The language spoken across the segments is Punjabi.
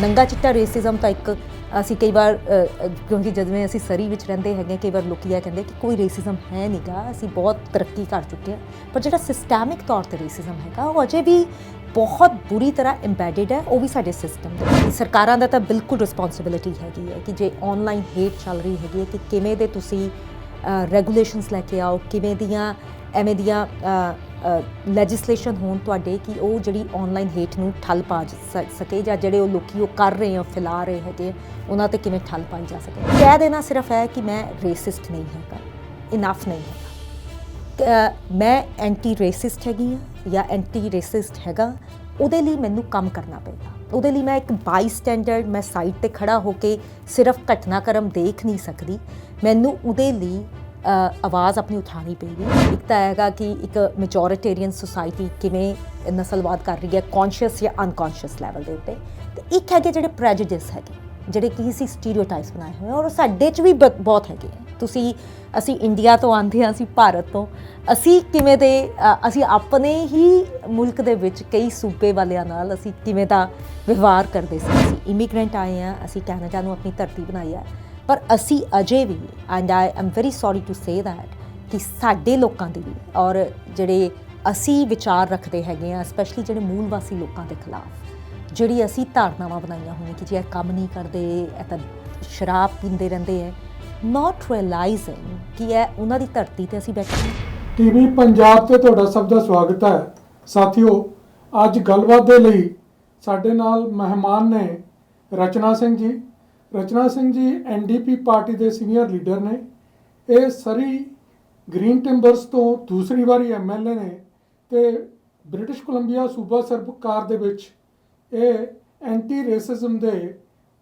ਨੰਗਾ ਚਿੱਟਾ ਰੇਸਿਜ਼ਮ ਤਾਂ ਇੱਕ ਅਸੀਂ ਕਈ ਵਾਰ ਕਿਉਂਕਿ ਜਦੋਂ ਅਸੀਂ ਸਰੀ ਵਿੱਚ ਰਹਿੰਦੇ ਹੈਗੇ ਕਈ ਵਾਰ ਲੋਕੀ ਇਹ ਕਹਿੰਦੇ ਕਿ ਕੋਈ ਰੇਸਿਜ਼ਮ ਹੈ ਨਹੀਂਗਾ, ਅਸੀਂ ਬਹੁਤ ਤਰੱਕੀ ਕਰ ਚੁੱਕੇ ਹਾਂ। ਪਰ ਜਿਹੜਾ ਸਿਸਟੈਮਿਕ ਤੌਰ ਤੇ ਰੇਸਿਜ਼ਮ ਹੈਗਾ ਉਹ ਅਜੇ ਵੀ ਬਹੁਤ ਬੁਰੀ ਤਰ੍ਹਾਂ ਇੰਬੈਡਡ ਹੈ, ਉਹ ਵੀ ਸਾਡੇ ਸਿਸਟਮ ਦੇ ਵਿੱਚ। ਸਰਕਾਰਾਂ ਦਾ ਤਾਂ ਬਿਲਕੁਲ ਰਿਸਪੌਂਸਿਬਿਲਿਟੀ ਹੈਗੀ ਹੈ ਕਿ ਜੇ ਆਨਲਾਈਨ ਹੇਟ ਚੱਲ ਰਹੀ ਹੈਗੀ ਹੈ ਕਿ ਕਿਵੇਂ ਦੇ ਤੁਸੀਂ ਰੈਗੂਲੇਸ਼ਨਸ ਲੈ ਕੇ ਆਓ, ਕਿਵੇਂ ਦੀਆਂ ਐਵੇਂ ਦੀਆਂ ਲੈਜਿਸਲੇਸ਼ਨ ਹੋਣ ਤੁਹਾਡੇ ਕਿ ਉਹ ਜਿਹੜੀ ਆਨਲਾਈਨ ਹੇਟ ਨੂੰ ਠੱਲ ਪਾ ਸਕੇ, ਜਾਂ ਜਿਹੜੇ ਉਹ ਲੋਕੀ ਉਹ ਕਰ ਰਹੇ ਆ ਫੈਲਾ ਰਹੇ ਹੈਗੇ ਉਹਨਾਂ 'ਤੇ ਕਿਵੇਂ ਠੱਲ ਪਾਈ ਜਾ ਸਕੇ। ਕਹਿ ਦੇਣਾ ਸਿਰਫ ਹੈ ਕਿ ਮੈਂ ਰੇਸਿਸਟ ਨਹੀਂ ਹੈਗਾ, ਇਨਫ ਨਹੀਂ ਹੈਗਾ। ਮੈਂ ਐਂਟੀ ਰੇਸਿਸਟ ਹੈਗੀ ਹਾਂ ਜਾਂ ਐਂਟੀ ਰੇਸਿਸਟ ਹੈਗਾ, ਉਹਦੇ ਲਈ ਮੈਨੂੰ ਕੰਮ ਕਰਨਾ ਪਏਗਾ। ਉਹਦੇ ਲਈ ਮੈਂ ਇੱਕ ਬਾਈ ਸਟੈਂਡਰਡ ਮੈਂ ਸਾਈਡ 'ਤੇ ਖੜ੍ਹਾ ਹੋ ਕੇ ਸਿਰਫ ਘਟਨਾਕ੍ਰਮ ਦੇਖ ਨਹੀਂ ਸਕਦੀ, ਮੈਨੂੰ ਉਹਦੇ ਲਈ ਆਵਾਜ਼ ਆਪਣੀ ਉਠਾਉਣੀ ਪਏਗੀ। ਇੱਕ ਤਾਂ ਹੈਗਾ ਕਿ ਇੱਕ ਮੈਜੋਰਿਟੇਰੀਅਨ ਸੁਸਾਇਟੀ ਕਿਵੇਂ ਨਸਲਵਾਦ ਕਰ ਰਹੀ ਹੈ ਕੌਨਸ਼ੀਅਸ ਜਾਂ ਅਨਕੌਨਸ਼ੀਅਸ ਲੈਵਲ ਦੇ ਉੱਤੇ, ਅਤੇ ਇੱਕ ਹੈਗੇ ਜਿਹੜੇ ਪ੍ਰੈਜੁਡਿਸ ਹੈਗੇ, ਜਿਹੜੇ ਕਿ ਅਸੀਂ ਸਟੀਰੀਓਟਾਈਪਸ ਬਣਾਏ ਹੋਏ ਔਰ ਸਾਡੇ 'ਚ ਵੀ ਬਹੁਤ ਹੈਗੇ ਆ। ਅਸੀਂ ਇੰਡੀਆ ਤੋਂ ਆਉਂਦੇ ਹਾਂ, ਅਸੀਂ ਭਾਰਤ ਤੋਂ, ਅਸੀਂ ਕਿਵੇਂ ਦੇ ਅਸੀਂ ਆਪਣੇ ਹੀ ਮੁਲਕ ਦੇ ਵਿੱਚ ਕਈ ਸੂਬੇ ਵਾਲਿਆਂ ਨਾਲ ਅਸੀਂ ਕਿਵੇਂ ਦਾ ਵਿਵਹਾਰ ਕਰਦੇ ਸੀ। ਅਸੀਂ ਇਮੀਗ੍ਰੈਂਟ ਆਏ ਹਾਂ, ਅਸੀਂ ਕੈਨੇਡਾ ਨੂੰ ਆਪਣੀ ਧਰਤੀ ਬਣਾਈ ਹੈ, ਪਰ ਅਸੀਂ ਅਜੇ ਵੀ, and I am very sorry to say that, ਕਿ ਸਾਡੇ ਲੋਕਾਂ ਦੇ ਵੀ ਔਰ ਜਿਹੜੇ ਅਸੀਂ ਵਿਚਾਰ ਰੱਖਦੇ ਹੈਗੇ ਆ, ਸਪੈਸ਼ਲੀ ਜਿਹੜੇ ਮੂਲ ਵਾਸੀ ਲੋਕਾਂ ਦੇ ਖਿਲਾਫ ਜਿਹੜੀ ਅਸੀਂ ਧਾਰਨਾਵਾਂ ਬਣਾਈਆਂ ਹੋਈਆਂ ਕਿ ਜੇ ਇਹ ਕੰਮ ਨਹੀਂ ਕਰਦੇ, ਇਹ ਤਾਂ ਸ਼ਰਾਬ ਪੀਂਦੇ ਰਹਿੰਦੇ ਹੈ, ਨਾਟ ਰਿਅਲਾਈਜ਼ਿੰਗ ਕਿ ਇਹ ਉਹਨਾਂ ਦੀ ਧਰਤੀ 'ਤੇ ਅਸੀਂ ਬੈਠੇ ਹਾਂ। ਟੀਵੀ ਪੰਜਾਬ ਤੇ ਤੁਹਾਡਾ ਸਭ ਦਾ ਸਵਾਗਤ ਹੈ। ਸਾਥੀਓ, ਅੱਜ ਗੱਲਬਾਤ ਦੇ ਲਈ ਸਾਡੇ ਨਾਲ ਮਹਿਮਾਨ ਨੇ ਰਚਨਾ ਸਿੰਘ ਜੀ। ਰਚਨਾ ਸਿੰਘ ਜੀ ਐਨਡੀਪੀ ਪਾਰਟੀ ਦੇ ਸੀਨੀਅਰ ਲੀਡਰ ਨੇ। ਇਹ ਸਰੀ ਗ੍ਰੀਨ ਟਿੰਬਰਸ ਤੋਂ ਦੂਸਰੀ ਵਾਰੀ ਐਮਐਲਏ ਨੇ ਤੇ ਬ੍ਰਿਟਿਸ਼ ਕੋਲੰਬੀਆ ਸੂਬਾ ਸਰਕਾਰ ਦੇ ਵਿੱਚ ਇਹ ਐਂਟੀ ਰੇਸਿਜ਼ਮ ਦੇ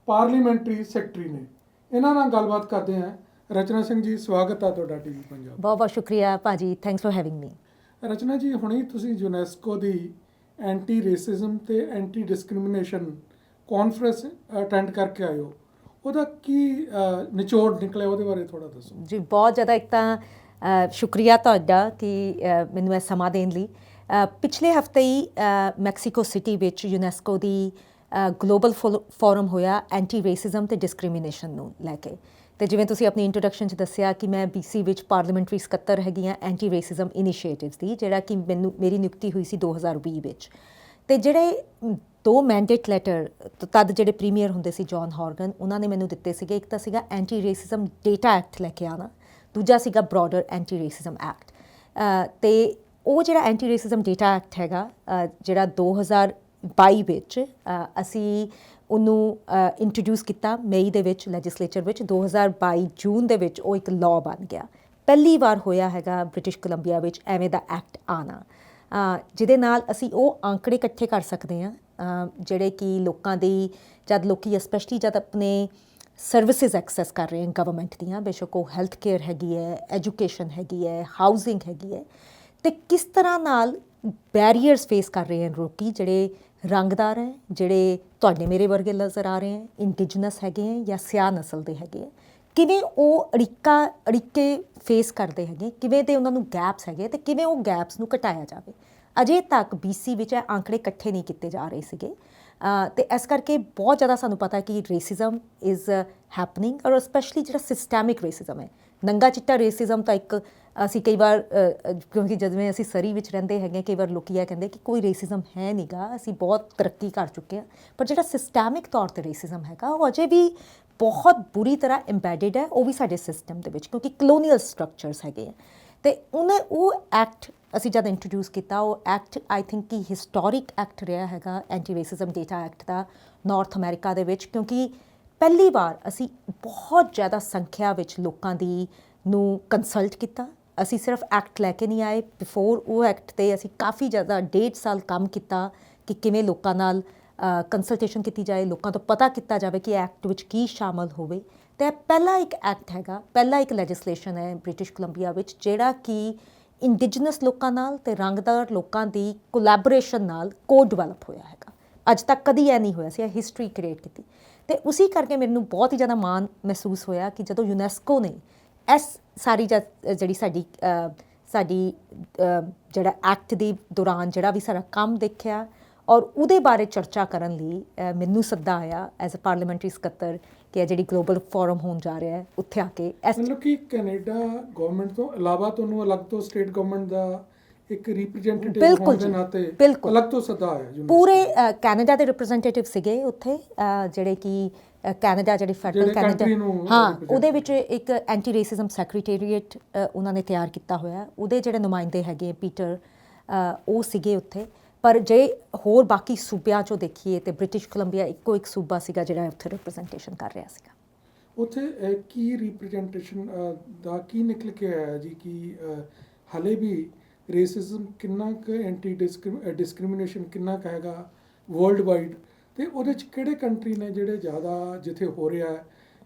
ਪਾਰਲੀਮੈਂਟਰੀ ਸੈਕਟਰੀ ਨੇ। ਇਹਨਾਂ ਨਾਲ ਗੱਲਬਾਤ ਕਰਦੇ ਹਾਂ। ਰਚਨਾ ਸਿੰਘ ਜੀ, ਸਵਾਗਤ ਹੈ ਤੁਹਾਡਾ ਟੀਵੀ ਪੰਜਾਬ। ਬਹੁਤ ਬਹੁਤ ਸ਼ੁਕਰੀਆ ਭਾਜੀ, ਥੈਂਕਸ ਫॉर ਹੈਵਿੰਗ ਮੀ। ਰਚਨਾ ਜੀ, ਹੁਣੇ ਤੁਸੀਂ ਯੂਨੈਸਕੋ ਦੀ ਐਂਟੀ ਰੇਸਿਜ਼ਮ ਤੇ ਐਂਟੀ ਡਿਸਕ੍ਰਿਮੀਨੇਸ਼ਨ ਕਾਨਫਰੰਸ ਅਟੈਂਡ ਕਰਕੇ ਆਏ ਹੋ, ਉਹਦਾ ਕੀ ਨਿਚੋੜ ਨਿਕਲਿਆ, ਉਹਦੇ ਬਾਰੇ ਥੋੜ੍ਹਾ ਦੱਸੋ ਜੀ। ਬਹੁਤ ਜ਼ਿਆਦਾ, ਇੱਕ ਤਾਂ ਸ਼ੁਕਰੀਆ ਤੁਹਾਡਾ ਕਿ ਮੈਨੂੰ ਇਹ ਸਮਾਂ ਦੇਣ ਲਈ। ਪਿਛਲੇ ਹਫ਼ਤੇ ਹੀ ਮੈਕਸੀਕੋ ਸਿਟੀ ਵਿੱਚ ਯੂਨੈਸਕੋ ਦੀ ਗਲੋਬਲ ਫੋਰਮ ਹੋਇਆ ਐਂਟੀ ਰੇਸਿਜ਼ਮ ਤੇ ਡਿਸਕ੍ਰਿਮੀਨੇਸ਼ਨ ਨੂੰ ਲੈ ਕੇ। ਅਤੇ ਜਿਵੇਂ ਤੁਸੀਂ ਆਪਣੀ ਇੰਟਰੋਡਕਸ਼ਨ 'ਚ ਦੱਸਿਆ ਕਿ ਮੈਂ BC ਵਿੱਚ ਪਾਰਲੀਮੈਂਟਰੀ ਸਕੱਤਰ ਹੈਗੀ ਹਾਂ ਐਂਟੀ ਰੇਸਿਜ਼ਮ ਇਨੀਸ਼ੀਏਟਿਵਸ ਦੀ, ਜਿਹੜਾ ਕਿ ਮੇਰੀ ਨਿਯੁਕਤੀ ਹੋਈ ਸੀ 2020 ਵਿੱਚ। ਅਤੇ ਜਿਹੜੇ 2 ਮੈਂਡੇਟ ਲੈਟਰ ਤਦ ਜਿਹੜੇ ਪ੍ਰੀਮੀਅਰ ਹੁੰਦੇ ਸੀ ਜੌਨ ਹੌਰਗਨ, ਉਹਨਾਂ ਨੇ ਮੈਨੂੰ ਦਿੱਤੇ ਸੀਗੇ। ਇੱਕ ਤਾਂ ਸੀਗਾ ਐਂਟੀ ਰੇਸਿਜ਼ਮ ਡੇਟਾ ਐਕਟ ਲੈ ਕੇ ਆਉਣਾ, ਦੂਜਾ ਸੀਗਾ ਬਰੋਡਰ ਐਂਟੀ ਰੇਸਿਜ਼ਮ ਐਕਟ। ਅਤੇ ਉਹ ਜਿਹੜਾ ਐਂਟੀ ਰੇਸਿਜ਼ਮ ਡੇਟਾ ਐਕਟ ਹੈਗਾ, ਜਿਹੜਾ 2022 ਵਿੱਚ ਅਸੀਂ ਉਹਨੂੰ ਇੰਟਰੋਡਿਊਸ ਕੀਤਾ ਮਈ ਦੇ ਵਿੱਚ ਲੈਜਿਸਲੇਚਰ ਵਿੱਚ। 2022 ਜੂਨ ਦੇ ਵਿੱਚ ਉਹ ਇੱਕ ਲਾਅ ਬਣ ਗਿਆ। ਪਹਿਲੀ ਵਾਰ ਹੋਇਆ ਹੈਗਾ ਬ੍ਰਿਟਿਸ਼ ਕੋਲੰਬੀਆ ਵਿੱਚ ਐਵੇਂ ਦਾ ਐਕਟ ਆਉਣਾ, ਜਿਹਦੇ ਨਾਲ ਅਸੀਂ ਉਹ ਆંકੜੇ ਇਕੱਠੇ ਕਰ ਸਕਦੇ ਹਾਂ ਜਿਹੜੇ ਕਿ ਲੋਕਾਂ ਦੀ, ਜਦ ਲੋਕੀ ਸਪੈਸ਼ਲੀ ਜਦ ਆਪਣੇ ਸਰਵਿਸਿਜ਼ ਐਕਸੈਸ ਕਰ ਰਹੇ ਹਨ ਗਵਰਨਮੈਂਟ ਦੀਆਂ, ਬੇਸ਼ੱਕ ਉਹ ਹੈਲਥ ਕੇਅਰ ਹੈਗੀ ਹੈ, ਐਜੂਕੇਸ਼ਨ ਹੈਗੀ ਹੈ, ਹਾਊਸਿੰਗ ਹੈਗੀ ਹੈ, ਅਤੇ ਕਿਸ ਤਰ੍ਹਾਂ ਨਾਲ ਬੈਰੀਅਰਸ ਫੇਸ ਕਰ ਰਹੇ ਹਨ ਲੋਕੀ ਜਿਹੜੇ ਰੰਗਦਾਰ ਹੈ, ਜਿਹੜੇ ਤੁਹਾਡੇ ਮੇਰੇ ਵਰਗੇ ਨਜ਼ਰ ਆ ਰਹੇ ਹੈ, ਇੰਡੀਜਨਸ ਹੈਗੇ ਹੈ ਜਾਂ ਸਿਆਹ ਨਸਲ ਦੇ ਹੈਗੇ ਹੈ, ਕਿਵੇਂ ਉਹ ਅੜਿੱਕੇ ਫੇਸ ਕਰਦੇ ਹੈਗੇ, ਕਿਵੇਂ ਦੇ ਉਹਨਾਂ ਨੂੰ ਗੈਪਸ ਹੈਗੇ ਅਤੇ ਕਿਵੇਂ ਉਹ ਗੈਪਸ ਨੂੰ ਘਟਾਇਆ ਜਾਵੇ। ਅਜੇ ਤੱਕ BC ਵਿੱਚ ਇਹ ਆંકੜੇ ਇਕੱਠੇ ਨਹੀਂ ਕੀਤੇ ਜਾ ਰਹੇ ਸੀਗੇ, ਅਤੇ ਇਸ ਕਰਕੇ ਬਹੁਤ ਜ਼ਿਆਦਾ ਸਾਨੂੰ ਪਤਾ ਕਿ ਰੇਸਿਜ਼ਮ ਇਜ਼ ਹੈਪਨਿੰਗ, ਔਰ ਸਪੈਸ਼ਲੀ ਜਿਹੜਾ ਸਿਸਟੈਮਿਕ ਰੇਸਿਜ਼ਮ ਹੈ। ਨੰਗਾ ਚਿੱਟਾ ਰੇਸਿਜ਼ਮ ਤਾਂ ਇੱਕ ਅਸੀਂ ਕਈ ਵਾਰ ਕਿਉਂਕਿ ਜਦੋਂ ਅਸੀਂ ਸਰੀ ਵਿੱਚ ਰਹਿੰਦੇ ਹੈਗੇ ਕਈ ਵਾਰ ਲੋਕੀ ਇਹ ਕਹਿੰਦੇ ਕਿ ਕੋਈ ਰੇਸਿਜ਼ਮ ਹੈ ਨਹੀਂਗਾ, ਅਸੀਂ ਬਹੁਤ ਤਰੱਕੀ ਕਰ ਚੁੱਕੇ ਹਾਂ। ਪਰ ਜਿਹੜਾ ਸਿਸਟੈਮਿਕ ਤੌਰ 'ਤੇ ਰੇਸਿਜ਼ਮ ਹੈਗਾ ਉਹ ਅਜੇ ਵੀ ਬਹੁਤ ਬੁਰੀ ਤਰ੍ਹਾਂ ਇੰਬੈਡਡ ਹੈ, ਉਹ ਵੀ ਸਾਡੇ ਸਿਸਟਮ ਦੇ ਵਿੱਚ, ਕਿਉਂਕਿ ਕਲੋਨੀਅਲ ਸਟਰਕਚਰਸ ਹੈਗੇ ਆ। ਅਤੇ ਉਹ ਐਕਟ ਅਸੀਂ ਜਦ ਇੰਟਰੋਡਿਊਸ ਕੀਤਾ, ਉਹ ਐਕਟ ਆਈ ਥਿੰਕ ਕਿ ਹਿਸਟੋਰਿਕ ਐਕਟ ਰਿਹਾ ਹੈਗਾ ਐਂਟੀ ਰੇਸਿਜ਼ਮ ਡੇਟਾ ਐਕਟ ਦਾ ਨਾਰਥ ਅਮਰੀਕਾ ਦੇ ਵਿੱਚ, ਕਿਉਂਕਿ ਪਹਿਲੀ ਵਾਰ ਅਸੀਂ ਬਹੁਤ ਜ਼ਿਆਦਾ ਸੰਖਿਆ ਵਿੱਚ ਲੋਕਾਂ ਨੂੰ ਕੰਸਲਟ ਕੀਤਾ। ਅਸੀਂ ਸਿਰਫ ਐਕਟ ਲੈ ਕੇ ਨਹੀਂ ਆਏ, ਬਿਫੋਰ ਉਹ ਐਕਟ 'ਤੇ ਅਸੀਂ ਕਾਫੀ ਜ਼ਿਆਦਾ 1.5 ਸਾਲ ਕੰਮ ਕੀਤਾ ਕਿ ਕਿਵੇਂ ਲੋਕਾਂ ਨਾਲ ਕੰਸਲਟੇਸ਼ਨ ਕੀਤੀ ਜਾਏ, ਲੋਕਾਂ ਤੋਂ ਪਤਾ ਕੀਤਾ ਜਾਵੇ ਕਿ ਐਕਟ ਵਿੱਚ ਕੀ ਸ਼ਾਮਲ ਹੋਵੇ। ਅਤੇ ਪਹਿਲਾ ਇੱਕ ਐਕਟ ਹੈਗਾ, ਪਹਿਲਾ ਇੱਕ ਲੈਜਿਸਲੇਸ਼ਨ ਹੈ ਬ੍ਰਿਟਿਸ਼ ਕੋਲੰਬੀਆ ਵਿੱਚ, ਜਿਹੜਾ ਕਿ ਇੰਡੀਜਨਸ ਲੋਕਾਂ ਨਾਲ ਅਤੇ ਰੰਗਦਾਰ ਲੋਕਾਂ ਦੀ ਕੋਲੈਬੋਰੇਸ਼ਨ ਨਾਲ ਡਿਵੈਲਪ ਹੋਇਆ ਹੈਗਾ। ਅੱਜ ਤੱਕ ਕਦੀ ਇਹ ਨਹੀਂ ਹੋਇਆ ਸੀ, ਇਹ ਹਿਸਟਰੀ ਕ੍ਰੀਏਟ ਕੀਤੀ। ਅਤੇ ਉਸੇ ਕਰਕੇ ਮੈਨੂੰ ਬਹੁਤ ਹੀ ਜ਼ਿਆਦਾ ਮਾਣ ਮਹਿਸੂਸ ਹੋਇਆ ਕਿ ਜਦੋਂ ਯੂਨੈਸਕੋ ਨੇ ਇਸ ਸਾਰੀ ਜਿਹੜੀ ਸਾਡੀ ਜਿਹੜਾ ਐਕਟ ਦੇ ਦੌਰਾਨ ਜਿਹੜਾ ਵੀ ਸਾਰਾ ਕੰਮ ਦੇਖਿਆ, ਔਰ ਉਹਦੇ ਬਾਰੇ ਚਰਚਾ ਕਰਨ ਲਈ ਮੈਨੂੰ ਸੱਦਾ ਆਇਆ ਐਜ਼ ਅ ਪਾਰਲੀਮੈਂਟਰੀ ਸਕੱਤਰ ਕਿ ਇਹ ਜਿਹੜੀ ਗਲੋਬਲ ਫੋਰਮ ਹੋਣ ਜਾ ਰਿਹਾ ਹੈ ਉੱਥੇ ਆ ਕੇ ਮਤਲਬ ਕਿ ਕੈਨੇਡਾ ਗਵਰਨਮੈਂਟ ਤੋਂ ਇਲਾਵਾ ਤੁਹਾਨੂੰ ਅਲੱਗ ਤੋਂ ਸਟੇਟ ਗਵਰਨਮੈਂਟ ਦਾ ਇੱਕ ਰਿਪਰੈਜ਼ੈਂਟੇਟਿਵ ਬਿਲਕੁਲ ਹੋਣ ਦੇ ਜੀ, ਨਾਤੇ ਬਿਲਕੁਲ। ਅਲੱਗ ਤੋਂ ਸੱਦਾ ਆਇਆ ਯੂਨੀਵਰਸਿਟੀ ਪੂਰੇ ਕੈਨੇਡਾ ਦੇ ਰਿਪਰੈਜ਼ੈਂਟੇਟਿਵ ਸੀਗੇ ਉੱਥੇ ਜਿਹੜੇ ਕਿ ਕੈਨੇਡਾ ਜਿਹੜੀ ਫੈਡਰਲ ਜਿਹੜੇ ਕੈਨੇਡਾ country ਨੂੰ ਹਾਂ represent ਉਹਦੇ ਵਿੱਚ ਇੱਕ ਐਂਟੀ ਰੇਸਿਜ਼ਮ ਸੈਕਟਰੀਏਟ ਉਹਨਾਂ ਨੇ ਤਿਆਰ ਕੀਤਾ ਹੋਇਆ, ਉਹਦੇ ਜਿਹੜੇ ਨੁਮਾਇੰਦੇ ਹੈਗੇ ਪੀਟਰ ਉਹ ਸੀਗੇ ਉੱਥੇ। ਪਰ ਜੇ ਹੋਰ ਬਾਕੀ ਸੂਬਿਆਂ 'ਚੋਂ ਦੇਖੀਏ ਤੇ ਬ੍ਰਿਟਿਸ਼ ਕੋਲੰਬੀਆ ਇੱਕੋ ਇੱਕ ਸੂਬਾ ਸੀਗਾ ਜਿਹੜਾ ਉੱਥੇ ਰਿਪਰੈਜ਼ੈਂਟੇਸ਼ਨ ਕਰ ਰਿਹਾ ਸੀਗਾ। ਉੱਥੇ ਕੀ ਰਿਪਰੈਜ਼ੈਂਟੇਸ਼ਨ ਦਾ ਕੀ ਨਿਕਲ ਕੇ ਆਇਆ ਜੀ ਕਿ ਹਲੇ ਵੀ ਰੇਸਿਜ਼ਮ ਕਿੰਨਾ ਕੁ ਐਂਟੀ ਡਿਸਕ੍ਰਿਮੀਨੇਸ਼ਨ ਕਿੰਨਾ ਕੁ ਹੈਗਾ ਵਰਲਡ ਵਾਈਡ, ਤੇ ਉਹਦੇ 'ਚ ਕਿਹੜੇ ਕੰਟਰੀ ਨੇ ਜਿਹੜੇ ਜ਼ਿਆਦਾ ਜਿੱਥੇ ਹੋ ਰਿਹਾ ਹੈ,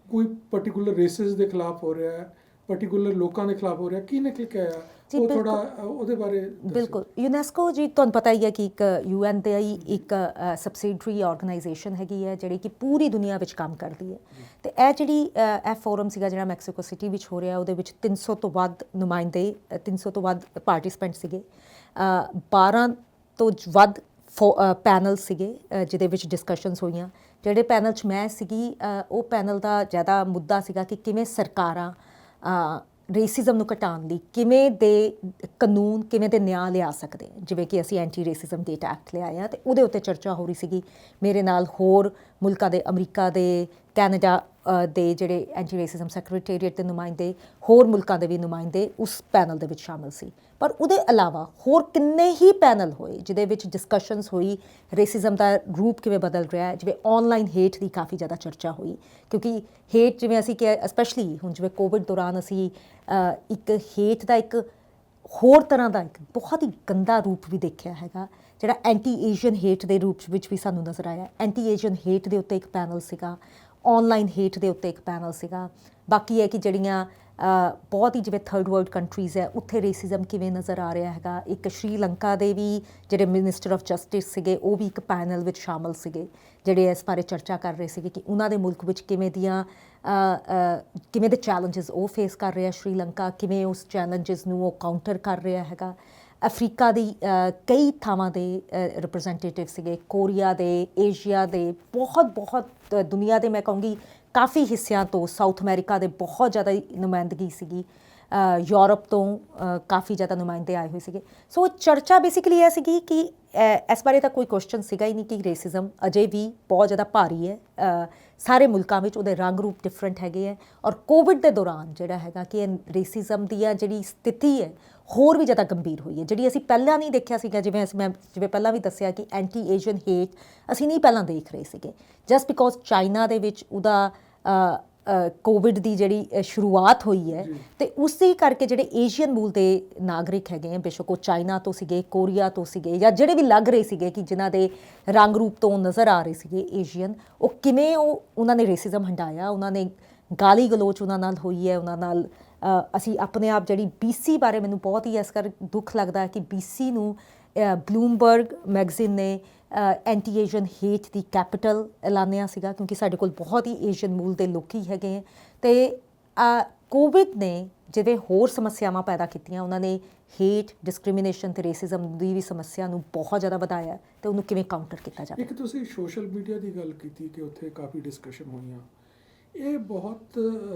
ਕੋਈ ਪਰਟੀਕੂਲਰ ਰੇਸਿਸ ਦੇ ਖਿਲਾਫ ਹੋ ਰਿਹਾ ਹੈ, ਪਰਟੀਕੂਲਰ ਲੋਕਾਂ ਦੇ ਖਿਲਾਫ ਹੋ ਰਿਹਾ, ਕੀ ਨਿਕਲ ਕੇ ਆਇਆ ਜੀ, ਉਹ ਬਿਲਕੁਲ। ਥੋੜਾ ਉਹਦੇ ਬਾਰੇ ਦੱਸੋ। ਬਿਲਕੁਲ, ਯੂਨੈਸਕੋ ਜੀ ਤੁਹਾਨੂੰ ਪਤਾ ਹੀ ਹੈ ਕਿ ਇੱਕ UN ਦੇ ਹੀ ਇੱਕ ਸਬਸਿਡਰੀ ਆਰਗੇਨਾਈਜੇਸ਼ਨ ਹੈਗੀ ਹੈ ਜਿਹੜੀ ਕਿ ਪੂਰੀ ਦੁਨੀਆ ਵਿੱਚ ਕੰਮ ਕਰਦੀ ਹੈ। ਤੇ ਇਹ ਜਿਹੜੀ ਇਹ ਫੋਰਮ ਸੀਗਾ ਜਿਹੜਾ ਮੈਕਸੀਕੋ ਸਿਟੀ ਵਿੱਚ ਹੋ ਰਿਹਾ, ਉਹਦੇ ਵਿੱਚ 300 ਤੋਂ ਵੱਧ ਨੁਮਾਇੰਦੇ 300 ਤੋਂ ਵੱਧ ਪਾਰਟਿਸਪੈਂਟ ਸੀਗੇ, 12 ਤੋਂ ਵੱਧ ਪੈਨਲ ਸੀਗੇ ਜਿਹਦੇ ਵਿੱਚ ਡਿਸਕਸ਼ਨਸ ਹੋਈਆਂ। ਜਿਹੜੇ ਪੈਨਲ 'ਚ ਮੈਂ ਸੀਗੀ ਉਹ ਪੈਨਲ ਦਾ ਜ਼ਿਆਦਾ ਮੁੱਦਾ ਸੀਗਾ ਕਿ ਕਿਵੇਂ ਸਰਕਾਰਾਂ ਰੇਸਿਜ਼ਮ ਨੂੰ ਘਟਾਉਣ ਲਈ ਕਿਵੇਂ ਦੇ ਕਾਨੂੰਨ, ਕਿਵੇਂ ਦੇ ਨਿਆਂ ਲਿਆ ਸਕਦੇ, ਜਿਵੇਂ ਕਿ ਅਸੀਂ ਐਂਟੀ ਰੇਸਿਜ਼ਮ ਗੇਟ ਐਕਟ ਲਿਆਏ ਆ, ਅਤੇ ਉਹਦੇ ਉੱਤੇ ਚਰਚਾ ਹੋ ਰਹੀ ਸੀਗੀ। ਮੇਰੇ ਨਾਲ ਹੋਰ ਮੁਲਕਾਂ ਦੇ, ਅਮਰੀਕਾ ਦੇ, ਕੈਨੇਡਾ ਦੇ ਜਿਹੜੇ ਐਂਟੀ ਰੇਸਿਜ਼ਮ ਸੈਕਟਰੀਏਟ ਦੇ ਨੁਮਾਇੰਦੇ, ਹੋਰ ਮੁਲਕਾਂ ਦੇ ਵੀ ਨੁਮਾਇੰਦੇ ਉਸ ਪੈਨਲ ਦੇ ਵਿੱਚ ਸ਼ਾਮਲ ਸੀ। ਪਰ ਉਹਦੇ ਇਲਾਵਾ ਹੋਰ ਕਿੰਨੇ ਹੀ ਪੈਨਲ ਹੋਏ ਜਿਹਦੇ ਵਿੱਚ ਡਿਸਕਸ਼ਨਸ ਹੋਈ ਰੇਸਿਜ਼ਮ ਦਾ ਰੂਪ ਕਿਵੇਂ ਬਦਲ ਰਿਹਾ ਹੈ। ਜਿਵੇਂ ਆਨਲਾਈਨ ਹੇਟ ਦੀ ਕਾਫੀ ਜ਼ਿਆਦਾ ਚਰਚਾ ਹੋਈ, ਕਿਉਂਕਿ ਹੇਟ ਜਿਵੇਂ ਅਸੀਂ ਕਿ ਸਪੈਸ਼ਲੀ ਹੁਣ ਜਿਵੇਂ ਕੋਵਿਡ ਦੌਰਾਨ ਅਸੀਂ ਇੱਕ ਹੇਟ ਦਾ ਇੱਕ ਹੋਰ ਤਰ੍ਹਾਂ ਦਾ ਇੱਕ ਬਹੁਤ ਹੀ ਗੰਦਾ ਰੂਪ ਵੀ ਦੇਖਿਆ ਹੈਗਾ, ਜਿਹੜਾ ਐਂਟੀ ਏਸ਼ੀਅਨ ਹੇਟ ਦੇ ਰੂਪ ਵਿੱਚ ਵੀ ਸਾਨੂੰ ਨਜ਼ਰ ਆਇਆ। ਐਂਟੀ ਏਸ਼ੀਅਨ ਹੇਟ ਦੇ ਉੱਤੇ ਇੱਕ ਪੈਨਲ ਸੀਗਾ, ਆਨਲਾਈਨ ਹੇਟ ਦੇ ਉੱਤੇ ਇੱਕ ਪੈਨਲ ਸੀਗਾ। ਬਾਕੀ ਹੈ ਕਿ ਜਿਹੜੀਆਂ ਬਹੁਤ ਹੀ ਜਿਵੇਂ ਥਰਡ ਵਰਲਡ ਕੰਟਰੀਜ਼ ਹੈ ਉੱਥੇ ਰੇਸਿਜ਼ਮ ਕਿਵੇਂ ਨਜ਼ਰ ਆ ਰਿਹਾ ਹੈਗਾ। ਇੱਕ ਸ਼੍ਰੀਲੰਕਾ ਦੇ ਵੀ ਜਿਹੜੇ ਮਿਨਿਸਟਰ ਆਫ ਜਸਟਿਸ ਸੀਗੇ ਉਹ ਵੀ ਇੱਕ ਪੈਨਲ ਵਿੱਚ ਸ਼ਾਮਲ ਸੀਗੇ, ਜਿਹੜੇ ਇਸ ਬਾਰੇ ਚਰਚਾ ਕਰ ਰਹੇ ਸੀਗੇ ਕਿ ਉਹਨਾਂ ਦੇ ਮੁਲਕ ਵਿੱਚ ਕਿਵੇਂ ਦੇ ਚੈਲੰਜਸ ਉਹ ਫੇਸ ਕਰ ਰਿਹਾ ਸ਼੍ਰੀਲੰਕਾ, ਕਿਵੇਂ ਉਸ ਚੈਲੰਜਸ ਨੂੰ ਉਹ ਕਾਊਂਟਰ ਕਰ ਰਿਹਾ ਹੈਗਾ। ਅਫਰੀਕਾ ਦੀ ਕਈ ਥਾਵਾਂ ਦੇ ਰਿਪਰੈਜ਼ੈਂਟੇਟਿਵ ਸੀਗੇ, ਕੋਰੀਆ ਦੇ, ਏਸ਼ੀਆ ਦੇ, ਬਹੁਤ ਦੁਨੀਆ ਦੇ ਮੈਂ ਕਹੂੰਗੀ ਕਾਫੀ ਹਿੱਸਿਆਂ ਤੋਂ, ਸਾਊਥ ਅਮਰੀਕਾ ਦੇ ਬਹੁਤ ਜ਼ਿਆਦਾ ਨੁਮਾਇੰਦਗੀ ਸੀਗੀ, ਯੂਰਪ ਤੋਂ ਕਾਫੀ ਜ਼ਿਆਦਾ ਨੁਮਾਇੰਦੇ ਆਏ ਹੋਏ ਸੀਗੇ। ਸੋ ਚਰਚਾ ਬੇਸਿਕਲੀ ਇਹ ਸੀਗੀ ਕਿ ਇਸ ਬਾਰੇ ਤਾਂ ਕੋਈ ਕੁਐਸਚਨ ਸੀਗਾ ਹੀ ਨਹੀਂ ਕਿ ਰੇਸਿਜ਼ਮ ਅਜੇ ਵੀ ਬਹੁਤ ਜ਼ਿਆਦਾ ਭਾਰੀ ਹੈ ਸਾਰੇ ਮੁਲਕਾਂ ਵਿੱਚ, ਉਹਦੇ ਰੰਗ ਰੂਪ ਡਿਫਰੈਂਟ ਹੈਗੇ ਹੈ। ਔਰ ਕੋਵਿਡ ਦੇ ਦੌਰਾਨ ਜਿਹੜਾ ਹੈਗਾ ਕਿ ਰੇਸਿਜ਼ਮ ਦੀ ਜਿਹੜੀ ਸਥਿਤੀ ਹੈ ਹੋਰ ਵੀ ਜ਼ਿਆਦਾ ਗੰਭੀਰ ਹੋਈ ਹੈ, ਜਿਹੜੀ ਅਸੀਂ ਪਹਿਲਾਂ ਨਹੀਂ ਦੇਖਿਆ ਸੀਗਾ। ਜਿਵੇਂ ਪਹਿਲਾਂ ਵੀ ਦੱਸਿਆ ਕਿ ਐਂਟੀ ਏਸ਼ੀਅਨ ਹੇਟ ਅਸੀਂ ਨਹੀਂ ਪਹਿਲਾਂ ਦੇਖ ਰਹੇ ਸੀਗੇ, ਜਸਟ ਬਿਕੋਜ਼ ਚਾਈਨਾ ਦੇ ਵਿੱਚ ਉਹਦਾ ਕੋਵਿਡ ਦੀ ਜਿਹੜੀ ਸ਼ੁਰੂਆਤ ਹੋਈ ਹੈ, ਤੇ ਉਸੇ ਕਰਕੇ ਜਿਹੜੇ ਏਸ਼ੀਅਨ ਮੂਲ ਦੇ ਨਾਗਰਿਕ ਹੈਗੇ ਆ, ਬੇਸ਼ੱਕ ਉਹ ਚਾਈਨਾ ਤੋਂ ਸੀਗੇ, ਕੋਰੀਆ ਤੋਂ ਸੀਗੇ, ਜਾਂ ਜਿਹੜੇ ਵੀ ਲੱਗ ਰਹੇ ਸੀਗੇ ਕਿ ਜਿਨ੍ਹਾਂ ਦੇ ਰੰਗ ਰੂਪ ਤੋਂ ਨਜ਼ਰ ਆ ਰਹੇ ਸੀਗੇ ਏਸ਼ੀਅਨ, ਉਹ ਕਿਵੇਂ ਉਹਨਾਂ ਨੇ ਰੇਸਿਜ਼ਮ ਹੰਢਾਇਆ, ਉਹਨਾਂ ਨੇ ਗਾਲੀ ਗਲੋਚ ਉਹਨਾਂ ਨਾਲ ਹੋਈ ਹੈ, ਉਹਨਾਂ ਨਾਲ ਅਸੀਂ ਆਪਣੇ ਆਪ ਜਿਹੜੀ BC ਬਾਰੇ ਮੈਨੂੰ ਬਹੁਤ ਹੀ ਇਸ ਕਰ ਦੁੱਖ ਲੱਗਦਾ ਹੈ ਕਿ BC ਨੂੰ ਬਲੂਮਬਰਗ ਮੈਗਜ਼ੀਨ ਨੇ ਐਂਟੀ ਏਸ਼ੀਅਨ ਹੇਟ ਦੀ ਕੈਪੀਟਲ ਐਲਾਨਿਆ ਸੀਗਾ, ਕਿਉਂਕਿ ਸਾਡੇ ਕੋਲ ਬਹੁਤ ਹੀ ਏਸ਼ੀਅਨ ਮੂਲ ਦੇ ਲੋਕੀ ਹੈਗੇ ਹੈ। ਅਤੇ ਕੋਵਿਡ ਨੇ ਜਿਵੇਂ ਹੋਰ ਸਮੱਸਿਆਵਾਂ ਪੈਦਾ ਕੀਤੀਆਂ, ਉਹਨਾਂ ਨੇ ਹੇਟ, ਡਿਸਕ੍ਰਿਮੀਨੇਸ਼ਨ ਅਤੇ ਰੇਸਿਜ਼ਮ ਦੀ ਵੀ ਸਮੱਸਿਆ ਨੂੰ ਬਹੁਤ ਜ਼ਿਆਦਾ ਵਧਾਇਆ, ਅਤੇ ਉਹਨੂੰ ਕਿਵੇਂ ਕਾਊਂਟਰ ਕੀਤਾ ਜਾਵੇ। ਇੱਕ ਤੁਸੀਂ ਸੋਸ਼ਲ ਮੀਡੀਆ ਦੀ ਗੱਲ ਕੀਤੀ ਕਿ ਉੱਥੇ ਕਾਫੀ ਡਿਸਕਸ਼ਨ ਹੋਈਆਂ, ਇਹ ਬਹੁਤ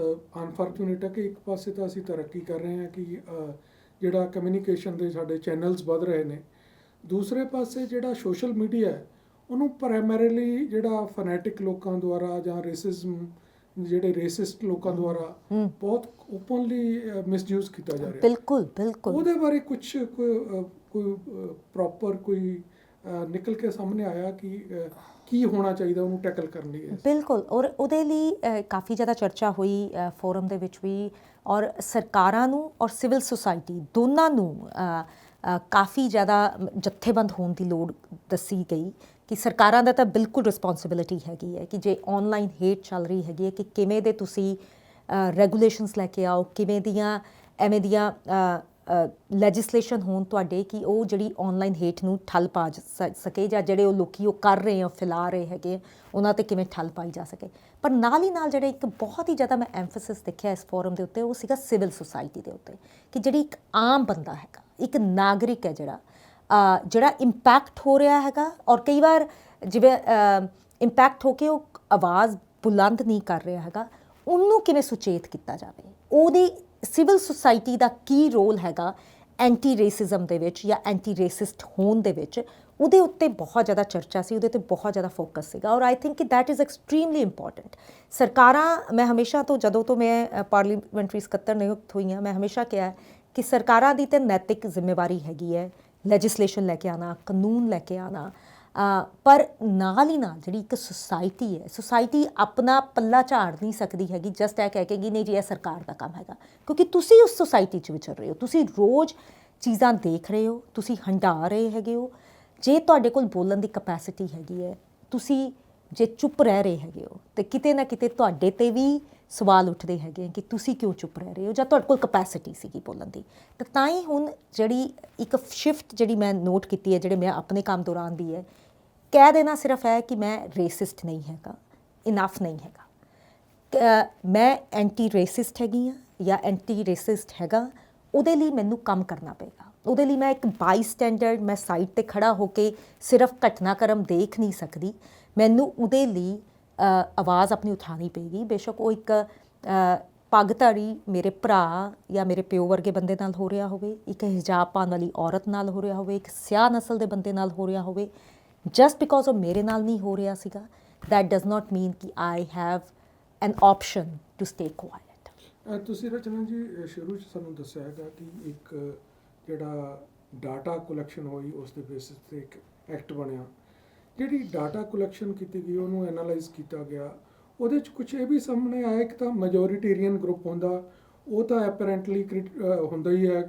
ਅਨਫੋਰਚੂਨੇਟ ਹੈ ਕਿ ਇੱਕ ਪਾਸੇ ਤਾਂ ਅਸੀਂ ਤਰੱਕੀ ਕਰ ਰਹੇ ਹਾਂ ਕਿ ਜਿਹੜਾ ਕਮਿਊਨੀਕੇਸ਼ਨ ਦੇ ਸਾਡੇ ਚੈਨਲਸ ਵੱਧ ਰਹੇ ਨੇ, ਦੂਸਰੇ ਪਾਸੇ ਜਿਹੜਾ ਸੋਸ਼ਲ ਮੀਡੀਆ ਹੈ ਉਹਨੂੰ ਪ੍ਰਾਇਮਰੀਲੀ ਜਿਹੜਾ ਫਨੈਟਿਕ ਲੋਕਾਂ ਦੁਆਰਾ ਜਾਂ ਜਿਹੜੇ ਰੇਸਿਸਟ ਲੋਕਾਂ ਦੁਆਰਾ ਬਹੁਤ ਓਪਨਲੀ ਮਿਸਯੂਜ਼ ਕੀਤਾ ਜਾ ਰਿਹਾ। ਬਿਲਕੁਲ ਬਿਲਕੁਲ, ਉਹਦੇ ਬਾਰੇ ਕੋਈ ਪ੍ਰੋਪਰ ਕੋਈ ਨਿਕਲ ਕੇ ਸਾਹਮਣੇ ਆਇਆ ਕਿ ਕੀ ਹੋਣਾ ਚਾਹੀਦਾ ਉਹਨੂੰ ਟੈਕਲ ਕਰਨ ਲਈ? ਬਿਲਕੁਲ, ਔਰ ਉਹਦੇ ਲਈ ਕਾਫੀ ਜ਼ਿਆਦਾ ਚਰਚਾ ਹੋਈ ਫੋਰਮ ਦੇ ਵਿੱਚ ਵੀ, ਔਰ ਸਰਕਾਰਾਂ ਨੂੰ ਔਰ ਸਿਵਲ ਸੁਸਾਇਟੀ ਦੋਨਾਂ ਨੂੰ ਕਾਫੀ ਜ਼ਿਆਦਾ ਜਥੇਬੰਦ ਹੋਣ ਦੀ ਲੋੜ ਦੱਸੀ ਗਈ ਕਿ ਸਰਕਾਰਾਂ ਦਾ ਤਾਂ ਬਿਲਕੁਲ ਰਿਸਪੌਂਸਿਬਿਲਿਟੀ ਹੈਗੀ ਹੈ ਕਿ ਜੇ ਆਨਲਾਈਨ ਹੇਟ ਚੱਲ ਰਹੀ ਹੈਗੀ ਹੈ ਕਿ ਕਿਵੇਂ ਦੇ ਤੁਸੀਂ ਰੈਗੂਲੇਸ਼ਨਸ ਲੈ ਕੇ ਆਓ, ਕਿਵੇਂ ਦੀਆਂ ਐਵੇਂ ਦੀਆਂ ਲੈਜਿਸਲੇਸ਼ਨ ਹੋਣ ਤੁਹਾਡੇ ਕਿ ਉਹ ਜਿਹੜੀ ਆਨਲਾਈਨ ਹੇਟ ਨੂੰ ਠੱਲ ਪਾ ਸਕੇ, ਜਾਂ ਜਿਹੜੇ ਉਹ ਲੋਕੀ ਉਹ ਕਰ ਰਹੇ ਆ, ਫੈਲਾ ਰਹੇ ਹੈਗੇ, ਉਹਨਾਂ 'ਤੇ ਕਿਵੇਂ ਠੱਲ ਪਾਈ ਜਾ ਸਕੇ। ਪਰ ਨਾਲ ਹੀ ਨਾਲ ਜਿਹੜੇ ਇੱਕ ਬਹੁਤ ਹੀ ਜ਼ਿਆਦਾ ਮੈਂ ਐਮਫੈਸਿਸ ਦੇਖਿਆ ਇਸ ਫੋਰਮ ਦੇ ਉੱਤੇ, ਉਹ ਸੀਗਾ ਸਿਵਲ ਸੁਸਾਇਟੀ ਦੇ ਉੱਤੇ, ਕਿ ਜਿਹੜੀ ਇੱਕ ਆਮ ਬੰਦਾ ਹੈਗਾ, ਇੱਕ ਨਾਗਰਿਕ ਹੈ ਜਿਹੜਾ ਜਿਹੜਾ ਇੰਪੈਕਟ ਹੋ ਰਿਹਾ ਹੈਗਾ, ਔਰ ਕਈ ਵਾਰ ਜਿਵੇਂ ਇੰਪੈਕਟ ਹੋ ਕੇ ਉਹ ਆਵਾਜ਼ ਬੁਲੰਦ ਨਹੀਂ ਕਰ ਰਿਹਾ ਹੈਗਾ, ਉਹਨੂੰ ਕਿਵੇਂ ਸੁਚੇਤ ਕੀਤਾ ਜਾਵੇ। ਉਹਦੀ ਸਿਵਲ ਸੁਸਾਇਟੀ ਦਾ ਕੀ ਰੋਲ ਹੈਗਾ ਐਂਟੀ ਰੇਸਿਜ਼ਮ ਦੇ ਵਿੱਚ ਜਾਂ ਐਂਟੀ ਰੇਸਿਸਟ ਹੋਣ ਦੇ ਵਿੱਚ, ਉਹਦੇ ਉੱਤੇ ਬਹੁਤ ਜ਼ਿਆਦਾ ਚਰਚਾ ਸੀ, ਉਹਦੇ 'ਤੇ ਬਹੁਤ ਜ਼ਿਆਦਾ ਫੋਕਸ ਸੀਗਾ। ਔਰ ਆਈ ਥਿੰਕ ਕਿ ਦੈਟ ਇਜ਼ ਐਕਸਟ੍ਰੀਮਲੀ ਇੰਪੋਰਟੈਂਟ। ਸਰਕਾਰਾਂ, ਮੈਂ ਹਮੇਸ਼ਾ ਤੋਂ, ਜਦੋਂ ਤੋਂ ਮੈਂ ਪਾਰਲੀਮੈਂਟਰੀ ਸਕੱਤਰ ਨਿਯੁਕਤ ਹੋਈ ਹਾਂ, ਮੈਂ ਹਮੇਸ਼ਾ ਕਿਹਾ ਕਿ ਸਰਕਾਰਾਂ ਦੀ ਤਾਂ ਨੈਤਿਕ ਜ਼ਿੰਮੇਵਾਰੀ ਹੈਗੀ ਹੈ ਲੈਜਿਸਲੇਸ਼ਨ ਲੈ ਕੇ ਆਉਣਾ, ਕਾਨੂੰਨ ਲੈ ਕੇ ਆਉਣਾ, ਪਰ ਨਾਲ ਹੀ ਨਾਲ ਜਿਹੜੀ ਇੱਕ ਸੁਸਾਇਟੀ ਹੈ, ਸੁਸਾਇਟੀ ਆਪਣਾ ਪੱਲਾ ਝਾੜ ਨਹੀਂ ਸਕਦੀ ਹੈਗੀ ਜਸਟ ਇਹ ਕਹਿ ਕੇ ਕਿ ਨਹੀਂ ਜੀ ਇਹ ਸਰਕਾਰ ਦਾ ਕੰਮ ਹੈਗਾ, ਕਿਉਂਕਿ ਤੁਸੀਂ ਉਸ ਸੁਸਾਇਟੀ 'ਚ ਵਿਚਰ ਰਹੇ ਹੋ, ਤੁਸੀਂ ਰੋਜ਼ ਚੀਜ਼ਾਂ ਦੇਖ ਰਹੇ ਹੋ, ਤੁਸੀਂ ਹੰਢਾ ਰਹੇ ਹੈਗੇ ਹੋ। ਜੇ ਤੁਹਾਡੇ ਕੋਲ ਬੋਲਣ ਦੀ ਕਪੈਸਿਟੀ ਹੈਗੀ ਹੈ, ਤੁਸੀਂ ਜੇ ਚੁੱਪ ਰਹਿ ਰਹੇ ਹੈਗੇ ਹੋ, ਤੇ ਕਿਤੇ ਨਾ ਕਿਤੇ ਤੁਹਾਡੇ 'ਤੇ ਵੀ ਸਵਾਲ ਉੱਠਦੇ ਹੈਗੇ ਕਿ ਤੁਸੀਂ ਕਿਉਂ ਚੁੱਪ ਰਹਿ ਰਹੇ ਹੋ, ਜਾਂ ਤੁਹਾਡੇ ਕੋਲ ਕਪੈਸਿਟੀ ਸੀਗੀ ਬੋਲਣ ਦੀ। ਤਾਂ ਹੀ ਹੁਣ ਜਿਹੜੀ ਇੱਕ ਸ਼ਿਫਟ ਜਿਹੜੀ ਮੈਂ ਨੋਟ ਕੀਤੀ ਹੈ, ਜਿਹੜੇ ਮੈਂ ਆਪਣੇ ਕੰਮ ਦੌਰਾਨ ਦੀ ਹੈ, ਕਹਿ ਦੇਣਾ ਸਿਰਫ ਹੈ ਕਿ ਮੈਂ ਰੇਸਿਸਟ ਨਹੀਂ ਹੈਗਾ, ਇਨਫ ਨਹੀਂ ਹੈਗਾ। ਮੈਂ ਐਂਟੀ ਰੇਸਿਸਟ ਹੈਗੀ ਹਾਂ ਜਾਂ ਐਂਟੀ ਰੇਸਿਸਟ ਹੈਗਾ, ਉਹਦੇ ਲਈ ਮੈਨੂੰ ਕੰਮ ਕਰਨਾ ਪਏਗਾ। ਉਹਦੇ ਲਈ ਮੈਂ ਇੱਕ ਬਾਈ ਸਟੈਂਡਰਡ, ਮੈਂ ਸਾਈਡ 'ਤੇ ਖੜ੍ਹਾ ਹੋ ਕੇ ਸਿਰਫ ਘਟਨਾਕ੍ਰਮ ਦੇਖ ਨਹੀਂ ਸਕਦੀ, ਮੈਨੂੰ ਉਹਦੇ ਲਈ ਆਵਾਜ਼ ਆਪਣੀ ਉਠਾਉਣੀ ਪਏਗੀ। ਬੇਸ਼ੱਕ ਉਹ ਇੱਕ ਪੱਗਧਾਰੀ ਮੇਰੇ ਭਰਾ ਜਾਂ ਮੇਰੇ ਪਿਓ ਵਰਗੇ ਬੰਦੇ ਨਾਲ ਹੋ ਰਿਹਾ ਹੋਵੇ, ਇੱਕ ਹਿਜਾਬ ਪਾਉਣ ਵਾਲੀ ਔਰਤ ਨਾਲ ਹੋ ਰਿਹਾ ਹੋਵੇ, ਇੱਕ ਸਿਆਹ ਨਸਲ ਦੇ ਬੰਦੇ ਨਾਲ ਹੋ ਰਿਹਾ ਹੋਵੇ, ਜਸਟ ਬਿਕੋਜ਼ ਉਹ ਮੇਰੇ ਨਾਲ ਨਹੀਂ ਹੋ ਰਿਹਾ ਸੀਗਾ, ਦੈਟ ਡਜ਼ ਨਾਟ ਮੀਨ ਕਿ I have an option to stay quiet. ਤੁਸੀਂ ਰਚਨਾ ਜੀ ਸ਼ੁਰੂ 'ਚ ਸਾਨੂੰ ਦੱਸਿਆ ਹੈਗਾ ਕਿ ਇੱਕ ਜਿਹੜਾ ਡਾਟਾ ਕਲੈਕਸ਼ਨ ਹੋਈ ਉਸ ਦੇ ਬੇਸਿਸ 'ਤੇ ਇੱਕ ਐਕਟ ਬਣਿਆ। ਜਿਹੜੀ ਡਾਟਾ ਕਲੈਕਸ਼ਨ ਕੀਤੀ ਗਈ, ਉਹਨੂੰ ਐਨਾਲਾਈਜ਼ ਕੀਤਾ ਗਿਆ, ਉਹਦੇ 'ਚ ਕੁਝ ਇਹ ਵੀ ਸਾਹਮਣੇ ਆਇਆ, ਇੱਕ ਤਾਂ ਮੈਜੋਰੀਟੇਰੀਅਨ ਗਰੁੱਪ ਹੁੰਦਾ, ਉਹ ਤਾਂ ਐਪਰੈਂਟਲੀ ਹੁੰਦਾ ਹੀ ਹੈ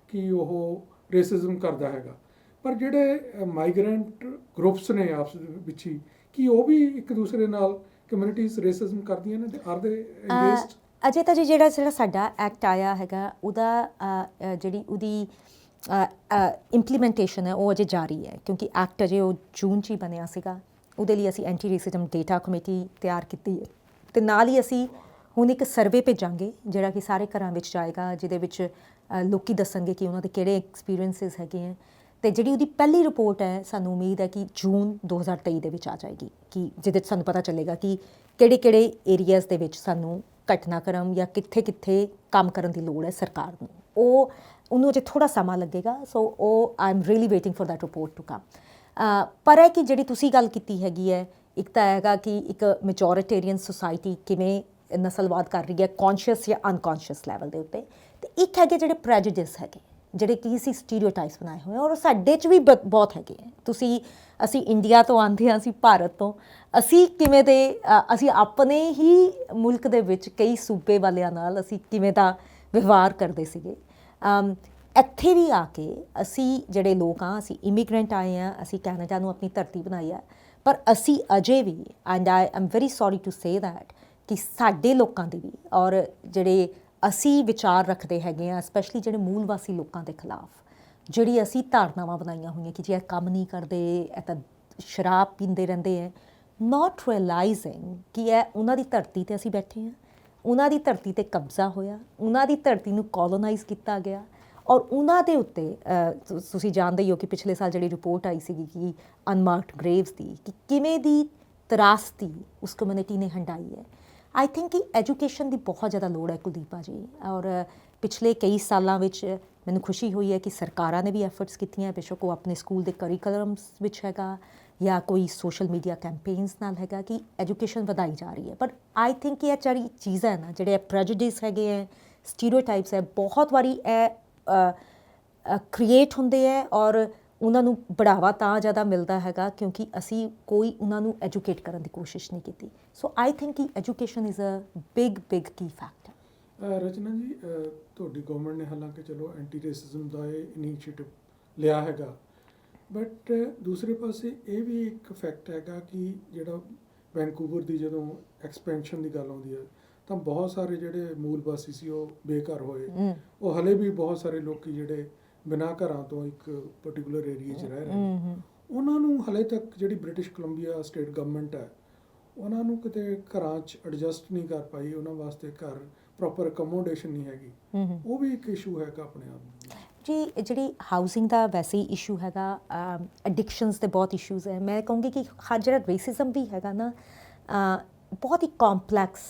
ਕਿ ਉਹ ਰੇਸਿਜ਼ਮ ਕਰਦਾ ਹੈਗਾ, ਪਰ ਜਿਹੜੇ ਮਾਈਗਰੈਂਟ ਗਰੁੱਪਸ ਨੇ ਆਪਸ ਵਿੱਚ ਹੀ, ਕੀ ਉਹ ਵੀ ਇੱਕ ਦੂਸਰੇ ਨਾਲ ਕਮਿਊਨਿਟੀਜ਼ ਰੇਸਿਜ਼ਮ ਕਰਦੀਆਂ ਨੇ? ਆਰ ਦੇ ਇੰਗੇਜਡ? ਅਜੇ ਤਾਂ ਜੀ ਜਿਹੜਾ ਸਾਡਾ ਐਕਟ ਆਇਆ ਹੈਗਾ, ਉਹਦਾ ਜਿਹੜੀ ਉਹਦੀ ਇੰਪਲੀਮੈਂਟੇਸ਼ਨ ਹੈ ਉਹ ਅਜੇ ਜਾਰੀ ਹੈ, ਕਿਉਂਕਿ ਐਕਟ ਅਜੇ ਉਹ ਜੂਨ 'ਚ ਹੀ ਬਣਿਆ ਸੀਗਾ। ਉਹਦੇ ਲਈ ਅਸੀਂ ਐਂਟੀ ਰੇਸਿਜ਼ਮ ਡੇਟਾ ਕਮੇਟੀ ਤਿਆਰ ਕੀਤੀ ਹੈ, ਅਤੇ ਨਾਲ ਹੀ ਅਸੀਂ ਹੁਣ ਇੱਕ ਸਰਵੇ ਭੇਜਾਂਗੇ ਜਿਹੜਾ ਕਿ ਸਾਰੇ ਘਰਾਂ ਵਿੱਚ ਜਾਏਗਾ, ਜਿਹਦੇ ਵਿੱਚ ਲੋਕੀ ਦੱਸਣਗੇ ਕਿ ਉਹਨਾਂ ਦੇ ਕਿਹੜੇ ਐਕਸਪੀਰੀਅੰਸਿਸ ਹੈਗੇ ਹੈ। ਅਤੇ ਜਿਹੜੀ ਉਹਦੀ ਪਹਿਲੀ ਰਿਪੋਰਟ ਹੈ, ਸਾਨੂੰ ਉਮੀਦ ਹੈ ਕਿ ਜੂਨ 2023 ਦੇ ਵਿੱਚ ਆ ਜਾਏਗੀ, ਕਿ ਜਿਹਦੇ 'ਚ ਸਾਨੂੰ ਪਤਾ ਚੱਲੇਗਾ ਕਿ ਕਿਹੜੇ ਏਰੀਆਜ਼ ਦੇ ਵਿੱਚ ਸਾਨੂੰ ਘਟਨਾਕ੍ਰਮ ਜਾਂ ਕਿੱਥੇ ਕਿੱਥੇ ਕੰਮ ਕਰਨ ਦੀ ਲੋੜ ਹੈ ਸਰਕਾਰ ਨੂੰ। ਉਹਨੂੰ ਅਜੇ ਥੋੜ੍ਹਾ ਸਮਾਂ ਲੱਗੇਗਾ, ਸੋ ਉਹ I am really waiting for that report to come. ਪਰ ਹੈ ਕਿ ਜਿਹੜੀ ਤੁਸੀਂ ਗੱਲ ਕੀਤੀ ਹੈਗੀ ਹੈ, ਇੱਕ ਤਾਂ ਹੈਗਾ ਕਿ ਇੱਕ ਮੈਜੋਰੀਟੇਰੀਅਨ ਸੁਸਾਇਟੀ ਕਿਵੇਂ ਨਸਲਵਾਦ ਕਰ ਰਹੀ ਹੈ, ਕੌਨਸ਼ੀਅਸ ਜਾਂ ਅਨਕੌਨਸ਼ੀਅਸ ਲੈਵਲ ਦੇ ਉੱਤੇ, ਅਤੇ ਇੱਕ ਹੈਗੇ ਜਿਹੜੇ ਪ੍ਰੈਜੁਡਿਸ ਹੈਗੇ, ਜਿਹੜੇ ਕਿ ਅਸੀਂ ਸਟੀਰੀਓਟਾਈਪਸ ਬਣਾਏ ਹੋਏ, ਔਰ ਸਾਡੇ 'ਚ ਵੀ ਬਹੁਤ ਹੈਗੇ ਹੈ। ਅਸੀਂ ਇੰਡੀਆ ਤੋਂ ਆਉਂਦੇ ਹਾਂ, ਅਸੀਂ ਭਾਰਤ ਤੋਂ, ਅਸੀਂ ਕਿਵੇਂ ਦੇ ਅਸੀਂ ਆਪਣੇ ਹੀ ਮੁਲਕ ਦੇ ਵਿੱਚ ਕਈ ਸੂਬੇ ਵਾਲਿਆਂ ਨਾਲ ਅਸੀਂ ਕਿਵੇਂ ਦਾ ਵਿਵਹਾਰ ਕਰਦੇ ਸੀਗੇ। ਇੱਥੇ ਵੀ ਆ ਕੇ ਅਸੀਂ ਜਿਹੜੇ ਲੋਕ ਹਾਂ, ਅਸੀਂ ਇਮੀਗ੍ਰੈਂਟ ਆਏ ਹਾਂ, ਅਸੀਂ ਕੈਨੇਡਾ ਨੂੰ ਆਪਣੀ ਧਰਤੀ ਬਣਾਈ ਹੈ, ਪਰ ਅਸੀਂ ਅਜੇ ਵੀ, and I am very sorry to say that, ਕਿ ਸਾਡੇ ਲੋਕਾਂ ਦੀ ਵੀ, ਔਰ ਜਿਹੜੇ ਅਸੀਂ ਵਿਚਾਰ ਰੱਖਦੇ ਹੈਗੇ ਹਾਂ, ਸਪੈਸ਼ਲੀ ਜਿਹੜੇ ਮੂਲ ਵਾਸੀ ਲੋਕਾਂ ਦੇ ਖਿਲਾਫ ਜਿਹੜੀ ਅਸੀਂ ਧਾਰਨਾਵਾਂ ਬਣਾਈਆਂ ਹੋਈਆਂ ਕਿ ਜੀ ਇਹ ਕੰਮ ਨਹੀਂ ਕਰਦੇ, ਇਹ ਤਾਂ ਸ਼ਰਾਬ ਪੀਂਦੇ ਰਹਿੰਦੇ ਹੈ, ਨਾਟ ਰਿਅਲਾਈਜ਼ਿੰਗ ਕਿ ਇਹ ਉਹਨਾਂ ਦੀ ਧਰਤੀ 'ਤੇ ਅਸੀਂ ਬੈਠੇ ਹਾਂ, ਉਹਨਾਂ ਦੀ ਧਰਤੀ 'ਤੇ ਕਬਜ਼ਾ ਹੋਇਆ, ਉਹਨਾਂ ਦੀ ਧਰਤੀ ਨੂੰ ਕੋਲੋਨਾਈਜ਼ ਕੀਤਾ ਗਿਆ, ਔਰ ਉਹਨਾਂ ਦੇ ਉੱਤੇ ਤੁਸੀਂ ਜਾਣਦੇ ਹੀ ਹੋ ਕਿ ਪਿਛਲੇ ਸਾਲ ਜਿਹੜੀ ਰਿਪੋਰਟ ਆਈ ਸੀਗੀ ਕਿ ਅਨਮਾਰਕਡ ਗ੍ਰੇਵਸ ਦੀ, ਕਿ ਕਿਵੇਂ ਦੀ ਤਰਾਸਦੀ ਉਸ ਕਮਿਊਨਿਟੀ ਨੇ ਹੰਢਾਈ ਹੈ। ਆਈ ਥਿੰਕ ਕਿ ਐਜੂਕੇਸ਼ਨ ਦੀ ਬਹੁਤ ਜ਼ਿਆਦਾ ਲੋੜ ਹੈ ਕੁਲਦੀਪਾ ਜੀ, ਔਰ ਪਿਛਲੇ ਕਈ ਸਾਲਾਂ ਵਿੱਚ ਮੈਨੂੰ ਖੁਸ਼ੀ ਹੋਈ ਹੈ ਕਿ ਸਰਕਾਰਾਂ ਨੇ ਵੀ ਐਫਰਟਸ ਕੀਤੀਆਂ, ਬੇਸ਼ੱਕ ਉਹ ਆਪਣੇ ਸਕੂਲ ਦੇ ਕਰਿਕੂਲਮਸ ਵਿੱਚ ਹੈਗਾ ਜਾਂ ਕੋਈ ਸੋਸ਼ਲ ਮੀਡੀਆ ਕੈਂਪੇਨਸ ਨਾਲ ਹੈਗਾ, ਕਿ ਐਜੂਕੇਸ਼ਨ ਵਧਾਈ ਜਾ ਰਹੀ ਹੈ। ਪਰ ਆਈ ਥਿੰਕ ਇਹ ਜਿਹੜੀ ਚੀਜ਼ਾਂ ਹੈ ਨਾ, ਜਿਹੜੇ ਪ੍ਰੈਜੁਡਿਸ ਹੈਗੇ ਹੈ, ਸਟੀਰੀਓਟਾਈਪਸ ਹੈ, ਬਹੁਤ ਵਾਰੀ ਇਹ ਕ੍ਰੀਏਟ ਹੁੰਦੇ ਹੈ, ਔਰ ਉਹਨਾਂ ਨੂੰ ਬੜਾਵਾ ਤਾਂ ਜ਼ਿਆਦਾ ਮਿਲਦਾ ਹੈਗਾ ਕਿਉਂਕਿ ਅਸੀਂ ਕੋਈ ਉਹਨਾਂ ਨੂੰ ਐਜੂਕੇਟ ਕਰਨ ਦੀ ਕੋਸ਼ਿਸ਼ ਨਹੀਂ ਕੀਤੀ। ਸੋ ਆਈ ਥਿੰਕ ਕਿ education is a big key factor. Rachna ji, ਤੁਹਾਡੀ ਗਵਰਨਮੈਂਟ ਨੇ ਹਾਲਾਂਕਿ ਚਲੋ ਐਂਟੀ ਰੇਸਿਜ਼ਮ ਦਾ ਇਹ ਇਨੀਸ਼ੀਏਟਿਵ ਲਿਆ ਹੈਗਾ, ਬਟ ਦੂਸਰੇ ਪਾਸੇ ਇਹ ਵੀ ਇੱਕ ਫੈਕਟ ਹੈਗਾ ਕਿ ਜਿਹੜਾ ਵੈਨਕੂਵਰ ਦੀ ਜਦੋਂ ਐਕਸਪੈਂਸ਼ਨ ਦੀ ਗੱਲ ਆਉਂਦੀ ਹੈ ਤਾਂ ਬਹੁਤ ਸਾਰੇ ਜਿਹੜੇ ਮੂਲ ਵਾਸੀ ਸੀ ਉਹ ਬੇਘਰ ਹੋਏ। ਉਹ ਹਲੇ ਵੀ ਬਹੁਤ ਸਾਰੇ ਲੋਕ ਜਿਹੜੇ ਬਿਨਾਂ ਘਰਾਂ ਤੋਂ ਇੱਕ ਪਰਟੀਕੂਲਰ ਏਰੀਏ 'ਚ ਰਹਿ ਰਹੇ, ਉਹਨਾਂ ਨੂੰ ਹਲੇ ਤੱਕ ਜਿਹੜੀ ਬ੍ਰਿਟਿਸ਼ ਕੋਲੰਬੀਆ ਸਟੇਟ ਗਵਰਨਮੈਂਟ ਹੈ, ਉਹਨਾਂ ਨੂੰ ਕਿਤੇ ਘਰਾਂ 'ਚ ਐਡਜਸਟ ਨਹੀਂ ਕਰ ਪਾਈ, ਉਹਨਾਂ ਵਾਸਤੇ ਘਰ ਪ੍ਰੋਪਰ ਅਕੋਮੋਡੇਸ਼ਨ ਨਹੀਂ ਹੈਗੀ। ਉਹ ਵੀ ਇੱਕ ਇਸ਼ੂ ਹੈਗਾ ਆਪਣੇ ਆਪ। ਜੀ ਜਿਹੜੀ ਹਾਊਸਿੰਗ ਦਾ ਵੈਸੇ ਹੀ ਇਸ਼ੂ ਹੈਗਾ, ਐਡਿਕਸ਼ਨਸ ਦੇ ਬਹੁਤ ਇਸ਼ੂਜ਼ ਹੈ। ਮੈਂ ਕਹੂੰਗੀ ਕਿ ਜਿਹੜਾ ਰੇਸਿਜ਼ਮ ਵੀ ਹੈਗਾ ਨਾ, ਬਹੁਤ ਹੀ ਕੰਪਲੈਕਸ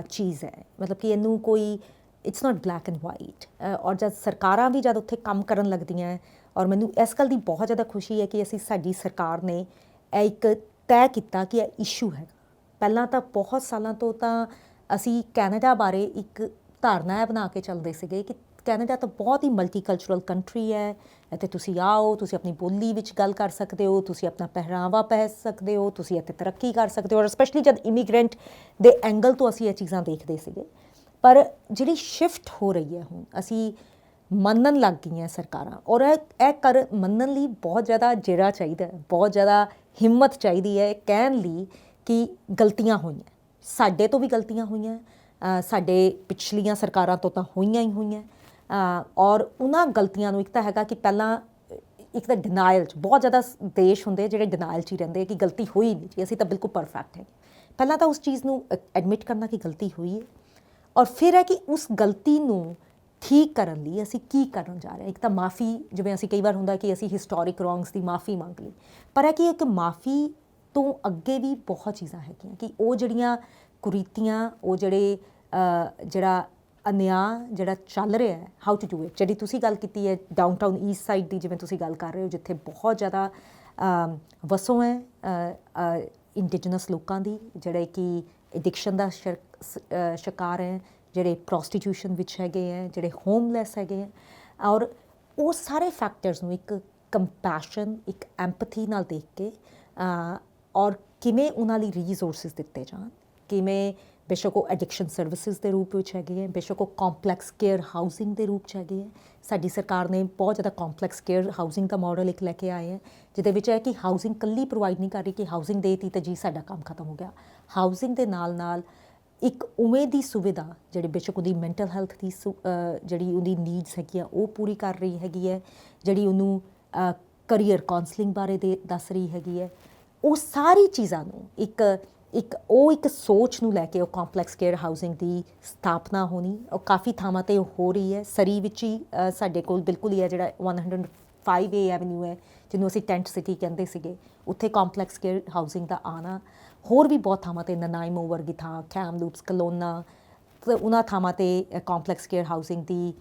ਚੀਜ਼ ਹੈ। ਮਤਲਬ ਕਿ ਇਹਨੂੰ ਕੋਈ it's not black and white. ਔਰ ਜਦ ਸਰਕਾਰਾਂ ਵੀ ਜਦ ਉੱਥੇ ਕੰਮ ਕਰਨ ਲੱਗਦੀਆਂ ਹੈ, ਔਰ ਮੈਨੂੰ ਇਸ ਗੱਲ ਦੀ ਬਹੁਤ ਜ਼ਿਆਦਾ ਖੁਸ਼ੀ ਹੈ ਕਿ ਸਾਡੀ ਸਰਕਾਰ ਨੇ ਇਹ ਇੱਕ ਤੈਅ ਕੀਤਾ ਕਿ ਇਹ ਇਸ਼ੂ ਹੈਗਾ। ਪਹਿਲਾਂ ਤਾਂ ਬਹੁਤ ਸਾਲਾਂ ਤੋਂ ਤਾਂ ਅਸੀਂ ਕੈਨੇਡਾ ਬਾਰੇ ਇੱਕ ਧਾਰਨਾ ਬਣਾ ਕੇ ਚੱਲਦੇ ਸੀਗੇ ਕਿ ਕੈਨੇਡਾ ਤਾਂ ਬਹੁਤ ਹੀ ਮਲਟੀਕਲਚਰਲ ਕੰਟਰੀ ਹੈ, ਇੱਥੇ ਤੁਸੀਂ ਆਓ, ਤੁਸੀਂ ਆਪਣੀ ਬੋਲੀ ਵਿੱਚ ਗੱਲ ਕਰ ਸਕਦੇ ਹੋ, ਤੁਸੀਂ ਆਪਣਾ ਪਹਿਰਾਵਾ ਪਹਿਨ ਸਕਦੇ ਹੋ, ਤੁਸੀਂ ਇੱਥੇ ਤਰੱਕੀ ਕਰ ਸਕਦੇ ਹੋ। ਔਰ ਸਪੈਸ਼ਲੀ ਜਦ ਇਮੀਗ੍ਰੈਂਟ ਦੇ ਐਂਗਲ ਤੋਂ ਅਸੀਂ ਇਹ ਚੀਜ਼ਾਂ ਦੇਖਦੇ ਸੀਗੇ। ਪਰ ਜਿਹੜੀ ਸ਼ਿਫਟ ਹੋ ਰਹੀ ਹੈ ਹੁਣ, ਅਸੀਂ ਮੰਨਣ ਲੱਗ ਗਈਆਂ ਸਰਕਾਰਾਂ, ਔਰ ਇਹ ਮੰਨਣ ਲਈ ਬਹੁਤ ਜ਼ਿਆਦਾ ਜਿਹੜਾ ਚਾਹੀਦਾ, ਬਹੁਤ ਜ਼ਿਆਦਾ ਹਿੰਮਤ ਚਾਹੀਦੀ ਹੈ ਕਹਿਣ ਲਈ ਕਿ ਗਲਤੀਆਂ ਹੋਈਆਂ, ਸਾਡੇ ਤੋਂ ਵੀ ਗਲਤੀਆਂ ਹੋਈਆਂ, ਸਾਡੇ ਪਿਛਲੀਆਂ ਸਰਕਾਰਾਂ ਤੋਂ ਤਾਂ ਹੋਈਆਂ ਹੀ ਹੋਈਆਂ। ਔਰ ਉਹਨਾਂ ਗਲਤੀਆਂ ਨੂੰ ਇੱਕ ਤਾਂ ਹੈਗਾ ਕਿ ਪਹਿਲਾਂ ਇੱਕ ਤਾਂ ਡਿਨਾਇਲ 'ਚ ਬਹੁਤ ਜ਼ਿਆਦਾ ਦੇਸ਼ ਹੁੰਦੇ ਜਿਹੜੇ ਡਿਨਾਇਲ 'ਚ ਹੀ ਰਹਿੰਦੇ ਕਿ ਗਲਤੀ ਹੋਈ ਨਹੀਂ ਜੀ, ਅਸੀਂ ਤਾਂ ਬਿਲਕੁਲ ਪਰਫੈਕਟ ਹੈ। ਪਹਿਲਾਂ ਤਾਂ ਉਸ ਚੀਜ਼ ਨੂੰ ਐਡਮਿਟ ਕਰਨਾ ਕਿ ਗਲਤੀ ਹੋਈ ਹੈ, ਔਰ ਫਿਰ ਹੈ ਕਿ ਉਸ ਗਲਤੀ ਨੂੰ ਠੀਕ ਕਰਨ ਲਈ ਅਸੀਂ ਕੀ ਕਰਨ ਜਾ ਰਹੇ ਹਾਂ। ਇੱਕ ਤਾਂ ਮਾफ़ੀ, ਜਿਵੇਂ ਅਸੀਂ ਕਈ ਵਾਰ ਹੁੰਦਾ ਕਿ ਅਸੀਂ ਹਿਸਟੋਰਿਕ ਰੋਂਗਸ ਦੀ ਮਾफ़ੀ ਮੰਗ ਲਈ, ਪਰ ਹੈ ਕਿ ਇੱਕ ਮਾफ़ੀ ਤੋਂ ਅੱਗੇ ਵੀ ਬਹੁਤ ਚੀਜ਼ਾਂ ਹੈਗੀਆਂ ਕਿ ਉਹ ਜਿਹੜੀਆਂ ਕੁਰੀਤੀਆਂ, ਉਹ ਜਿਹੜਾ ਅਨਿਆਂ ਜਿਹੜਾ ਚੱਲ ਰਿਹਾ ਹੈ, ਹਾਊ ਟੂ ਡੂ ਇਟ। ਜਿਹੜੀ ਤੁਸੀਂ ਗੱਲ ਕੀਤੀ ਹੈ ਡਾਊਨਟਾਊਨ ਈਸਟ ਸਾਈਡ ਦੀ, ਜਿਵੇਂ ਤੁਸੀਂ ਗੱਲ ਕਰ ਰਹੇ ਹੋ, ਜਿੱਥੇ ਬਹੁਤ ਜ਼ਿਆਦਾ ਵਸੋਂ ਹੈ ਇੰਡੀਜਨਸ ਲੋਕਾਂ ਦੀ, ਜਿਹੜੇ ਕਿ ਐਡਿਕਸ਼ਨ ਦਾ ਸ਼ਿਕਾਰ ਹੈ, ਜਿਹੜੇ ਪ੍ਰੋਸਟੀਟਿਊਸ਼ਨ ਵਿੱਚ ਹੈਗੇ ਹੈ, ਜਿਹੜੇ ਹੋਮਲੈਸ ਹੈਗੇ ਹੈ। ਔਰ ਉਹ ਸਾਰੇ ਫੈਕਟਰਸ ਨੂੰ ਇੱਕ ਕੰਪੈਸ਼ਨ, ਇੱਕ ਐਂਪਥੀ ਨਾਲ ਦੇਖ ਕੇ ਔਰ ਕਿਵੇਂ ਉਹਨਾਂ ਲਈ ਰਿਸੋਰਸਿਸ ਦਿੱਤੇ ਜਾਣ, ਕਿਵੇਂ ਬੇਸ਼ੱਕ ਉਹ ਐਡਿਕਸ਼ਨ ਸਰਵਿਸਿਜ਼ ਦੇ ਰੂਪ ਵਿੱਚ ਹੈਗੇ ਹੈ, ਬੇਸ਼ੱਕ ਉਹ ਕੰਪਲੈਕਸ ਕੇਅਰ ਹਾਊਸਿੰਗ ਦੇ ਰੂਪ 'ਚ ਹੈਗੇ ਹੈ। ਸਾਡੀ ਸਰਕਾਰ ਨੇ ਬਹੁਤ ਜ਼ਿਆਦਾ ਕੰਪਲੈਕਸ ਕੇਅਰ ਹਾਊਸਿੰਗ ਦਾ ਮਾਡਲ ਇੱਕ ਲੈ ਕੇ ਆਏ ਹੈ, ਜਿਹਦੇ ਵਿੱਚ ਹੈ ਕਿ ਹਾਊਸਿੰਗ ਇਕੱਲੀ ਪ੍ਰੋਵਾਈਡ ਨਹੀਂ ਕਰ ਰਹੀ ਕਿ ਹਾਊਸਿੰਗ ਦੇਤੀ ਤਾਂ ਜੀ ਸਾਡਾ ਕੰਮ ਖਤਮ ਹੋ ਗਿਆ। ਹਾਊਸਿੰਗ ਦੇ ਨਾਲ ਨਾਲ ਇੱਕ ਉਵੇਂ ਦੀ ਸੁਵਿਧਾ ਜਿਹੜੀ ਬੇਸ਼ੱਕ ਉਹਦੀ ਮੈਂਟਲ ਹੈਲਥ ਦੀ ਜਿਹੜੀ ਉਹਦੀ ਨੀਡਸ ਹੈਗੀ ਆ ਉਹ ਪੂਰੀ ਕਰ ਰਹੀ ਹੈਗੀ ਹੈ, ਜਿਹੜੀ ਉਹਨੂੰ ਕਰੀਅਰ ਕਾਉਂਸਲਿੰਗ ਬਾਰੇ ਦੱਸ ਰਹੀ ਹੈਗੀ ਹੈ। ਉਹ ਸਾਰੀ ਚੀਜ਼ਾਂ ਨੂੰ ਇੱਕ ਸੋਚ ਨੂੰ ਲੈ ਕੇ ਉਹ ਕੰਪਲੈਕਸ ਕੇਅਰ ਹਾਊਸਿੰਗ ਦੀ ਸਥਾਪਨਾ ਹੋਣੀ, ਉਹ ਕਾਫੀ ਥਾਵਾਂ 'ਤੇ ਹੋ ਰਹੀ ਹੈ। ਸਰੀ ਵਿੱਚ ਹੀ ਸਾਡੇ ਕੋਲ ਬਿਲਕੁਲ ਹੀ ਹੈ ਜਿਹੜਾ 105A ਐਵਨਿਊ ਹੈ, ਜਿਹਨੂੰ ਅਸੀਂ ਟੈਂਟ ਸਿਟੀ ਕਹਿੰਦੇ ਸੀਗੇ, ਉੱਥੇ ਕੰਪਲੈਕਸ ਕੇਅਰ ਹਾਊਸਿੰਗ ਦਾ ਆਉਣਾ। ਹੋਰ ਵੀ ਬਹੁਤ ਥਾਵਾਂ 'ਤੇ ਨਨਾਈਮੋ ਵਰਗੀ ਥਾਂ, ਕੈਮਲੂਪਸ, ਕਲੋਨਾ, ਅਤੇ ਉਹਨਾਂ ਥਾਵਾਂ 'ਤੇ ਕੰਪਲੈਕਸ ਕੇਅਰ ਹਾਊਸਿੰਗ ਦੀ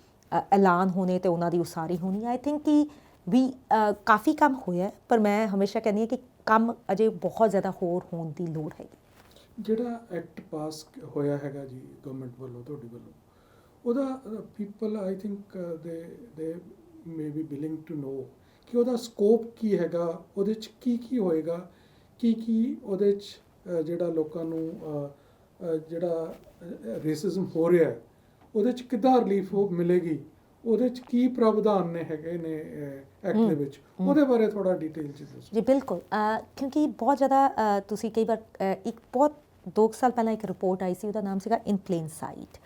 ਐਲਾਨ ਹੋਣੇ ਅਤੇ ਉਹਨਾਂ ਦੀ ਉਸਾਰੀ ਹੋਣੀ। ਆਈ ਥਿੰਕ ਕਿ ਵੀ ਕਾਫੀ ਕੰਮ ਹੋਇਆ, ਪਰ ਮੈਂ ਹਮੇਸ਼ਾ ਕਹਿੰਦੀ ਹਾਂ ਕਿ ਕੰਮ ਅਜੇ ਬਹੁਤ ਜ਼ਿਆਦਾ ਹੋਰ ਹੋਣ ਦੀ ਲੋੜ ਹੈਗੀ। ਜਿਹੜਾ ਐਕਟ ਪਾਸ ਹੋਇਆ ਹੈਗਾ ਜੀ ਗਵਰਨਮੈਂਟ ਵੱਲੋਂ, ਤੁਹਾਡੀ ਵੱਲੋਂ, ਉਹਦਾ people I think they may be willing to know ਕਿ ਉਹਦਾ ਸਕੋਪ ਕੀ ਹੈਗਾ, ਉਹਦੇ 'ਚ ਕੀ ਹੋਏਗਾ, ਕੀ ਉਹਦੇ 'ਚ ਜਿਹੜਾ ਲੋਕਾਂ ਨੂੰ ਜਿਹੜਾ ਰੇਸਿਜ਼ਮ ਹੋ ਰਿਹਾ ਹੈ ਉਹਦੇ 'ਚ ਕਿੱਦਾਂ ਰਿਲੀਫ ਮਿਲੇਗੀ, ਉਹਦੇ 'ਚ ਕੀ ਪ੍ਰਾਵਧਾਨ ਨੇ ਹੈਗੇ ਨੇ ਐਕਟ ਦੇ ਵਿੱਚ, ਉਹਦੇ ਬਾਰੇ ਥੋੜ੍ਹਾ ਡਿਟੇਲ 'ਚ ਦੱਸੋ ਜੀ। ਬਿਲਕੁਲ, ਕਿਉਂਕਿ ਬਹੁਤ ਜ਼ਿਆਦਾ ਤੁਸੀਂ ਕਈ ਵਾਰ ਇੱਕ ਬਹੁਤ 2 ਸਾਲ ਪਹਿਲਾਂ ਇੱਕ ਰਿਪੋਰਟ ਆਈ ਸੀ, ਉਹਦਾ ਨਾਮ ਸੀਗਾ ਇਨ ਪਲੇਨ ਸਾਈਟ।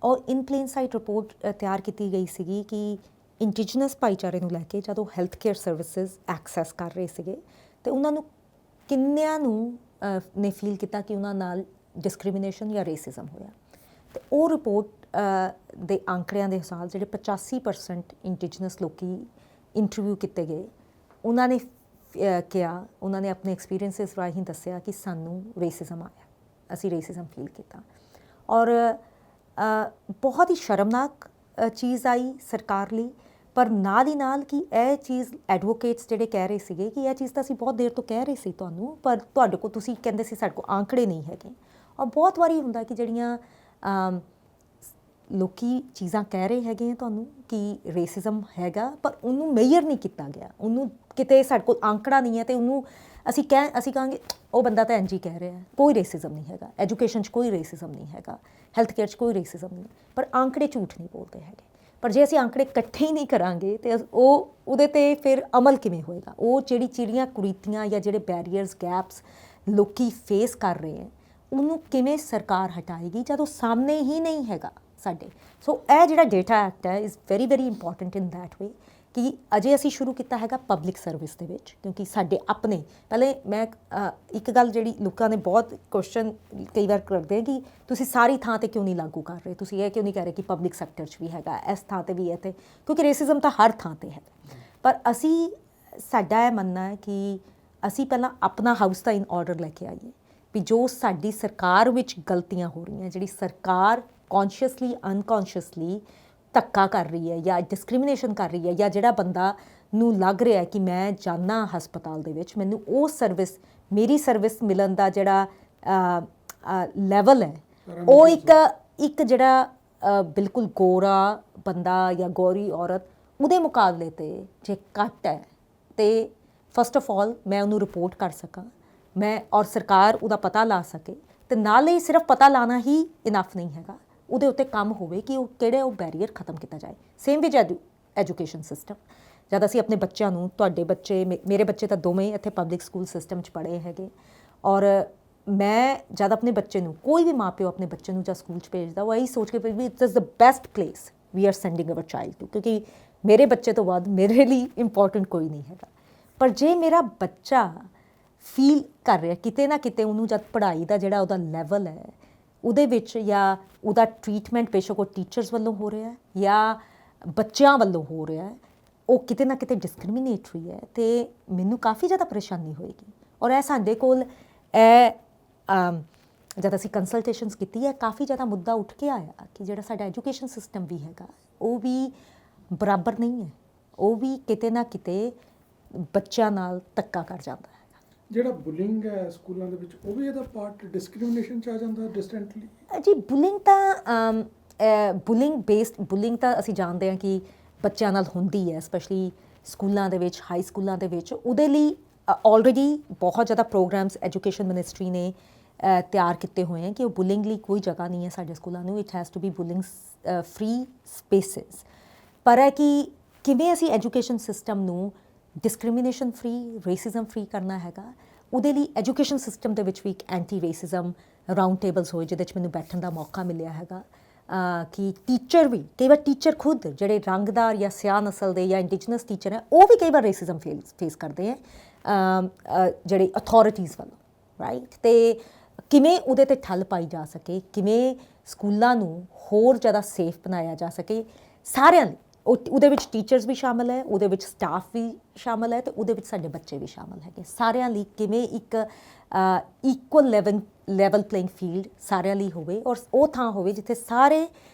ਔਰ ਇਨ ਪਲੇਨ ਸਾਈਟ ਰਿਪੋਰਟ ਤਿਆਰ ਕੀਤੀ ਗਈ ਸੀਗੀ ਕਿ ਇੰਡੀਜਨਸ ਭਾਈਚਾਰੇ ਨੂੰ ਲੈ ਕੇ ਜਦੋਂ ਹੈਲਥ ਕੇਅਰ ਸਰਵਿਸਿਜ਼ ਐਕਸੈਸ ਕਰ ਰਹੇ ਸੀਗੇ ਅਤੇ ਉਹਨਾਂ ਨੂੰ ਕਿੰਨਿਆਂ ਨੂੰ ਨੇ ਫੀਲ ਕੀਤਾ ਕਿ ਉਹਨਾਂ ਨਾਲ ਡਿਸਕ੍ਰਿਮੀਨੇਸ਼ਨ ਜਾਂ ਰੇਸਿਜ਼ਮ ਹੋਇਆ। ਅਤੇ ਉਹ ਰਿਪੋਰਟ ਦੇ ਅੰਕੜਿਆਂ ਦੇ ਹਿਸਾਬ ਜਿਹੜੇ 85% ਇੰਡੀਜਨਸ ਲੋਕੀ ਇੰਟਰਵਿਊ ਕੀਤੇ ਗਏ, ਉਹਨਾਂ ਨੇ ਕਿਹਾ, ਉਹਨਾਂ ਨੇ ਆਪਣੇ ਐਕਸਪੀਰੀਅੰਸਿਸ ਰਾਹੀਂ ਦੱਸਿਆ ਕਿ ਸਾਨੂੰ ਰੇਸਿਜ਼ਮ ਆਇਆ, ਅਸੀਂ ਰੇਸਿਜ਼ਮ ਫੀਲ ਕੀਤਾ। ਔਰ ਬਹੁਤ ਹੀ ਸ਼ਰਮਨਾਕ ਚੀਜ਼ ਆਈ ਸਰਕਾਰ ਲਈ, ਪਰ ਨਾਲ ਹੀ ਨਾਲ ਕਿ ਇਹ ਚੀਜ਼ ਐਡਵੋਕੇਟਸ ਜਿਹੜੇ ਕਹਿ ਰਹੇ ਸੀਗੇ ਕਿ ਇਹ ਚੀਜ਼ ਤਾਂ ਅਸੀਂ ਬਹੁਤ ਦੇਰ ਤੋਂ ਕਹਿ ਰਹੇ ਸੀ ਤੁਹਾਨੂੰ, ਪਰ ਤੁਹਾਡੇ ਕੋਲ ਤੁਸੀਂ ਕਹਿੰਦੇ ਸੀ ਸਾਡੇ ਕੋਲ ਆંકੜੇ ਨਹੀਂ ਹੈਗੇ। ਔਰ ਬਹੁਤ ਵਾਰੀ ਹੁੰਦਾ ਕਿ ਜਿਹੜੀਆਂ ਲੋਕੀ ਚੀਜ਼ਾਂ ਕਹਿ ਰਹੇ ਹੈਗੇ ਆ ਤੁਹਾਨੂੰ ਕਿ ਰੇਸਿਜ਼ਮ ਹੈਗਾ, ਪਰ ਉਹਨੂੰ ਮੇਜਰ ਨਹੀਂ ਕੀਤਾ ਗਿਆ, ਉਹਨੂੰ ਕਿਤੇ ਸਾਡੇ ਕੋਲ ਆંકੜਾ ਨਹੀਂ ਹੈ ਅਤੇ ਉਹਨੂੰ ਅਸੀਂ ਕਹਾਂਗੇ ਉਹ ਬੰਦਾ ਤਾਂ ਇੰਝ ਹੀ ਕਹਿ ਰਿਹਾ, ਕੋਈ ਰੇਸਿਜ਼ਮ ਨਹੀਂ ਹੈਗਾ, ਐਜੂਕੇਸ਼ਨ 'ਚ ਕੋਈ ਰੇਸਿਜ਼ਮ ਨਹੀਂ ਹੈਗਾ, ਹੈਲਥ ਕੇਅਰ 'ਚ ਕੋਈ ਰੇਸਿਜ਼ਮ ਨਹੀਂ, ਪਰ ਆંકੜੇ ਝੂਠ ਨਹੀਂ ਬੋਲਦੇ ਹੈਗੇ। ਪਰ ਜੇ ਅਸੀਂ ਆંકੜੇ ਇਕੱਠੇ ਹੀ ਨਹੀਂ ਕਰਾਂਗੇ ਅਤੇ ਉਹਦੇ 'ਤੇ ਫਿਰ ਅਮਲ ਕਿਵੇਂ ਹੋਏਗਾ। ਉਹ ਜਿਹੜੀਆਂ ਕੁਰੀਤੀਆਂ ਜਾਂ ਜਿਹੜੇ ਬੈਰੀਅਰਸ, ਗੈਪਸ ਲੋਕੀ ਫੇਸ ਕਰ ਰਹੇ ਹੈ, ਉਹਨੂੰ ਕਿਵੇਂ ਸਰਕਾਰ ਹਟਾਏਗੀ ਜਦ ਉਹ ਸਾਹਮਣੇ ਹੀ ਨਹੀਂ ਹੈਗਾ ਸਾਡੇ। ਸੋ ਇਹ ਜਿਹੜਾ ਡੇਟਾ ਐਕਟ ਹੈ is very important in that way ਕਿ ਅਜੇ ਅਸੀਂ ਸ਼ੁਰੂ ਕੀਤਾ ਹੈਗਾ ਪਬਲਿਕ ਸਰਵਿਸ ਦੇ ਵਿੱਚ, ਕਿਉਂਕਿ ਸਾਡੇ ਆਪਣੇ ਪਹਿਲੇ ਮੈਂ ਇੱਕ ਗੱਲ ਜਿਹੜੀ ਲੋਕਾਂ ਨੇ ਬਹੁਤ ਕੁਐਸਚਨ ਕਈ ਵਾਰ ਕਰਦੇ ਕਿ ਤੁਸੀਂ ਸਾਰੀ ਥਾਂ ਤੇ ਕਿਉਂ ਨਹੀਂ ਲਾਗੂ ਕਰ ਰਹੇ, ਤੁਸੀਂ ਇਹ ਕਿਉਂ ਨਹੀਂ ਕਹਿ ਰਹੇ ਕਿ ਪਬਲਿਕ ਸੈਕਟਰ 'ਚ ਵੀ ਹੈਗਾ, ਇਸ ਥਾਂ ਤੇ ਵੀ ਹੈ, ਤੇ ਕਿਉਂਕਿ ਰੇਸਿਜ਼ਮ ਤਾਂ ਹਰ ਥਾਂ ਤੇ ਹੈ। ਪਰ ਅਸੀਂ ਸਾਡਾ ਇਹ ਮੰਨਣਾ ਹੈ ਕਿ ਅਸੀਂ ਪਹਿਲਾਂ ਆਪਣਾ ਹਾਊਸ ਦਾ ਇਨ ਆਰਡਰ ਲੈ ਕੇ ਆਈਏ ਵੀ ਜੋ ਸਾਡੀ ਸਰਕਾਰ ਵਿੱਚ ਗਲਤੀਆਂ ਹੋ ਰਹੀਆਂ, ਜਿਹੜੀ ਸਰਕਾਰ ਕੌਨਸ਼ੀਅਸਲੀ ਅਨਕੌਨਸ਼ੀਅਸਲੀ ਧੱਕਾ ਕਰ ਰਹੀ ਹੈ ਜਾਂ ਡਿਸਕ੍ਰਿਮੀਨੇਸ਼ਨ ਕਰ ਰਹੀ ਹੈ, ਜਾਂ ਜਿਹੜਾ ਬੰਦਾ ਨੂੰ ਲੱਗ ਰਿਹਾ ਕਿ ਮੈਂ ਜਾਣਾ ਹਸਪਤਾਲ ਦੇ ਵਿੱਚ ਮੈਨੂੰ ਉਹ ਸਰਵਿਸ ਮੇਰੀ ਸਰਵਿਸ ਮਿਲਣ ਦਾ ਜਿਹੜਾ ਲੈਵਲ ਹੈ ਉਹ ਇੱਕ ਜਿਹੜਾ ਬਿਲਕੁਲ ਗੋਰਾ ਬੰਦਾ ਜਾਂ ਗੋਰੀ ਔਰਤ ਉਹਦੇ ਮੁਕਾਬਲੇ 'ਤੇ ਜੇ ਘੱਟ ਹੈ ਤੇ ਫਸਟ ਆਫ ਆਲ ਮੈਂ ਉਹਨੂੰ ਰਿਪੋਰਟ ਕਰ ਸਕਾਂ, ਮੈਂ ਔਰ ਸਰਕਾਰ ਉਹਦਾ ਪਤਾ ਲਾ ਸਕੇ, ਤੇ ਨਾਲ ਹੀ ਸਿਰਫ ਪਤਾ ਲਾਣਾ ਹੀ ਇਨਫ ਨਹੀਂ ਹੈਗਾ, ਉਹਦੇ ਉੱਤੇ ਕੰਮ ਹੋਵੇ ਕਿ ਉਹ ਕਿਹੜੇ ਉਹ ਬੈਰੀਅਰ ਖਤਮ ਕੀਤਾ ਜਾਏ। ਸੇਮ ਵਿਚ ਐਜੂਕੇਸ਼ਨ ਸਿਸਟਮ, ਜਦ ਅਸੀਂ ਆਪਣੇ ਬੱਚਿਆਂ ਨੂੰ, ਤੁਹਾਡੇ ਬੱਚੇ ਮੇਰੇ ਬੱਚੇ ਤਾਂ ਦੋਵੇਂ ਇੱਥੇ ਪਬਲਿਕ ਸਕੂਲ ਸਿਸਟਮ 'ਚ ਪੜ੍ਹੇ ਹੈਗੇ, ਔਰ ਮੈਂ ਜਦ ਆਪਣੇ ਬੱਚੇ ਨੂੰ, ਕੋਈ ਵੀ ਮਾਂ ਪਿਓ ਆਪਣੇ ਬੱਚੇ ਨੂੰ ਜਦ ਸਕੂਲ 'ਚ ਭੇਜਦਾ ਉਹ ਇਹੀ ਸੋਚ ਕੇ ਭੇਜਦਾ it's is the best place we are sending our child to, ਕਿਉਂਕਿ ਮੇਰੇ ਬੱਚੇ ਤੋਂ ਬਾਅਦ ਮੇਰੇ ਲਈ ਇੰਪੋਰਟੈਂਟ ਕੋਈ ਨਹੀਂ ਹੈਗਾ। ਪਰ ਜੇ ਮੇਰਾ ਬੱਚਾ ਫੀਲ ਕਰ ਰਿਹਾ ਕਿਤੇ ਨਾ ਕਿਤੇ ਉਹਨੂੰ ਜਦ ਪੜ੍ਹਾਈ ਦਾ ਜਿਹੜਾ ਉਹਦਾ ਲੈਵਲ ਹੈ ਉਹਦੇ ਵਿੱਚ, ਜਾਂ ਉਹਦਾ ਟਰੀਟਮੈਂਟ ਬੇਸ਼ੱਕ ਉਹ ਟੀਚਰਸ ਵੱਲੋਂ ਹੋ ਰਿਹਾ ਜਾਂ ਬੱਚਿਆਂ ਵੱਲੋਂ ਹੋ ਰਿਹਾ, ਉਹ ਕਿਤੇ ਨਾ ਕਿਤੇ ਡਿਸਕ੍ਰਿਮੀਨੇਟਰੀ ਹੈ, ਤੇ ਮੈਨੂੰ ਕਾਫੀ ਜ਼ਿਆਦਾ ਪਰੇਸ਼ਾਨੀ ਹੋਏਗੀ। ਔਰ ਇਹ ਸਾਡੇ ਕੋਲ ਇਹ ਜਦ ਅਸੀਂ ਕੰਸਲਟੇਸ਼ਨਸ ਕੀਤੀ ਹੈ ਕਾਫੀ ਜ਼ਿਆਦਾ ਮੁੱਦਾ ਉੱਠ ਕੇ ਆਇਆ ਕਿ ਜਿਹੜਾ ਸਾਡਾ ਐਜੂਕੇਸ਼ਨ ਸਿਸਟਮ ਵੀ ਹੈਗਾ ਉਹ ਵੀ ਬਰਾਬਰ ਨਹੀਂ ਹੈ, ਉਹ ਵੀ ਕਿਤੇ ਨਾ ਕਿਤੇ ਬੱਚਿਆਂ ਨਾਲ ਧੱਕਾ ਕਰ ਜਾਂਦਾ ਹੈ। ਜਿਹੜਾ ਬੁਲਿੰਗ ਹੈ ਸਕੂਲਾਂ ਦੇ ਵਿੱਚ ਉਹ ਵੀ ਇਹਦਾ ਪਾਰਟ ਡਿਸਕ੍ਰਿਮੀਨੇਸ਼ਨ 'ਚ ਆ ਜਾਂਦਾ ਡਿਸਟੈਂਟਲੀ ਜੀ। ਬੁਲਿੰਗ ਤਾਂ ਬੁਲਿੰਗ ਤਾਂ ਅਸੀਂ ਜਾਣਦੇ ਹਾਂ ਕਿ ਬੱਚਿਆਂ ਨਾਲ ਹੁੰਦੀ ਹੈ, ਸਪੈਸ਼ਲੀ ਸਕੂਲਾਂ ਦੇ ਵਿੱਚ, ਹਾਈ ਸਕੂਲਾਂ ਦੇ ਵਿੱਚ। ਉਹਦੇ ਲਈ ਆਲਰੇਡੀ ਬਹੁਤ ਜ਼ਿਆਦਾ ਪ੍ਰੋਗਰਾਮਸ ਐਜੂਕੇਸ਼ਨ ਮਿਨਿਸਟਰੀ ਨੇ ਤਿਆਰ ਕੀਤੇ ਹੋਏ ਹੈ ਕਿ ਉਹ ਬੁਲਿੰਗ ਲਈ ਕੋਈ ਜਗ੍ਹਾ ਨਹੀਂ ਹੈ ਸਾਡੇ ਸਕੂਲਾਂ ਨੂੰ, it has to be bullying free spaces. ਪਰ ਹੈ ਕਿ ਕਿਵੇਂ ਅਸੀਂ ਐਜੂਕੇਸ਼ਨ ਸਿਸਟਮ ਨੂੰ ਡਿਸਕ੍ਰਿਮੀਨੇਸ਼ਨ ਫ੍ਰੀ, ਰੇਸਿਜ਼ਮ ਫ੍ਰੀ ਕਰਨਾ ਹੈਗਾ, ਉਹਦੇ ਲਈ ਐਜੂਕੇਸ਼ਨ ਸਿਸਟਮ ਦੇ ਵਿੱਚ ਵੀ ਇੱਕ ਐਂਟੀ ਰੇਸਿਜ਼ਮ ਰਾਊਂਡ ਟੇਬਲਸ ਹੋਏ ਜਿਹਦੇ 'ਚ ਮੈਨੂੰ ਬੈਠਣ ਦਾ ਮੌਕਾ ਮਿਲਿਆ ਹੈਗਾ ਕਿ ਟੀਚਰ ਵੀ, ਕਈ ਵਾਰ ਟੀਚਰ ਖੁਦ ਜਿਹੜੇ ਰੰਗਦਾਰ ਜਾਂ ਸਿਆਹ ਨਸਲ ਦੇ ਜਾਂ ਇੰਡੀਜਨਸ ਟੀਚਰ ਹੈ ਉਹ ਵੀ ਕਈ ਵਾਰ ਰੇਸਿਜ਼ਮ ਫੇਸ ਕਰਦੇ ਹੈ ਜਿਹੜੇ ਅਥਾਰਟੀਜ਼ ਵੱਲੋਂ, ਰਾਈਟ। ਤੇ ਕਿਵੇਂ ਉਹਦੇ 'ਤੇ ਠੱਲ ਪਾਈ ਜਾ ਸਕੇ, ਕਿਵੇਂ ਸਕੂਲਾਂ ਨੂੰ ਹੋਰ ਜ਼ਿਆਦਾ ਸੇਫ ਬਣਾਇਆ ਜਾ ਸਕੇ ਸਾਰਿਆਂ ਲਈ। ਉਹਦੇ ਵਿੱਚ ਟੀਚਰਸ ਵੀ ਸ਼ਾਮਲ ਹੈ, ਉਹਦੇ ਵਿੱਚ ਸਟਾਫ ਵੀ ਸ਼ਾਮਲ ਹੈ, ਤੇ ਉਹਦੇ ਵਿੱਚ ਸਾਡੇ ਬੱਚੇ ਵੀ ਸ਼ਾਮਲ ਹੈਗੇ। ਸਾਰਿਆਂ ਲਈ ਕਿਵੇਂ ਇੱਕ ਇਕੁਅਲ ਲੈਵਲ ਪਲੇਇੰਗ ਫੀਲਡ ਸਾਰਿਆਂ ਲਈ ਹੋਵੇ, ਔਰ ਉਹ ਥਾਂ ਹੋਵੇ ਜਿੱਥੇ ਸਾਰੇ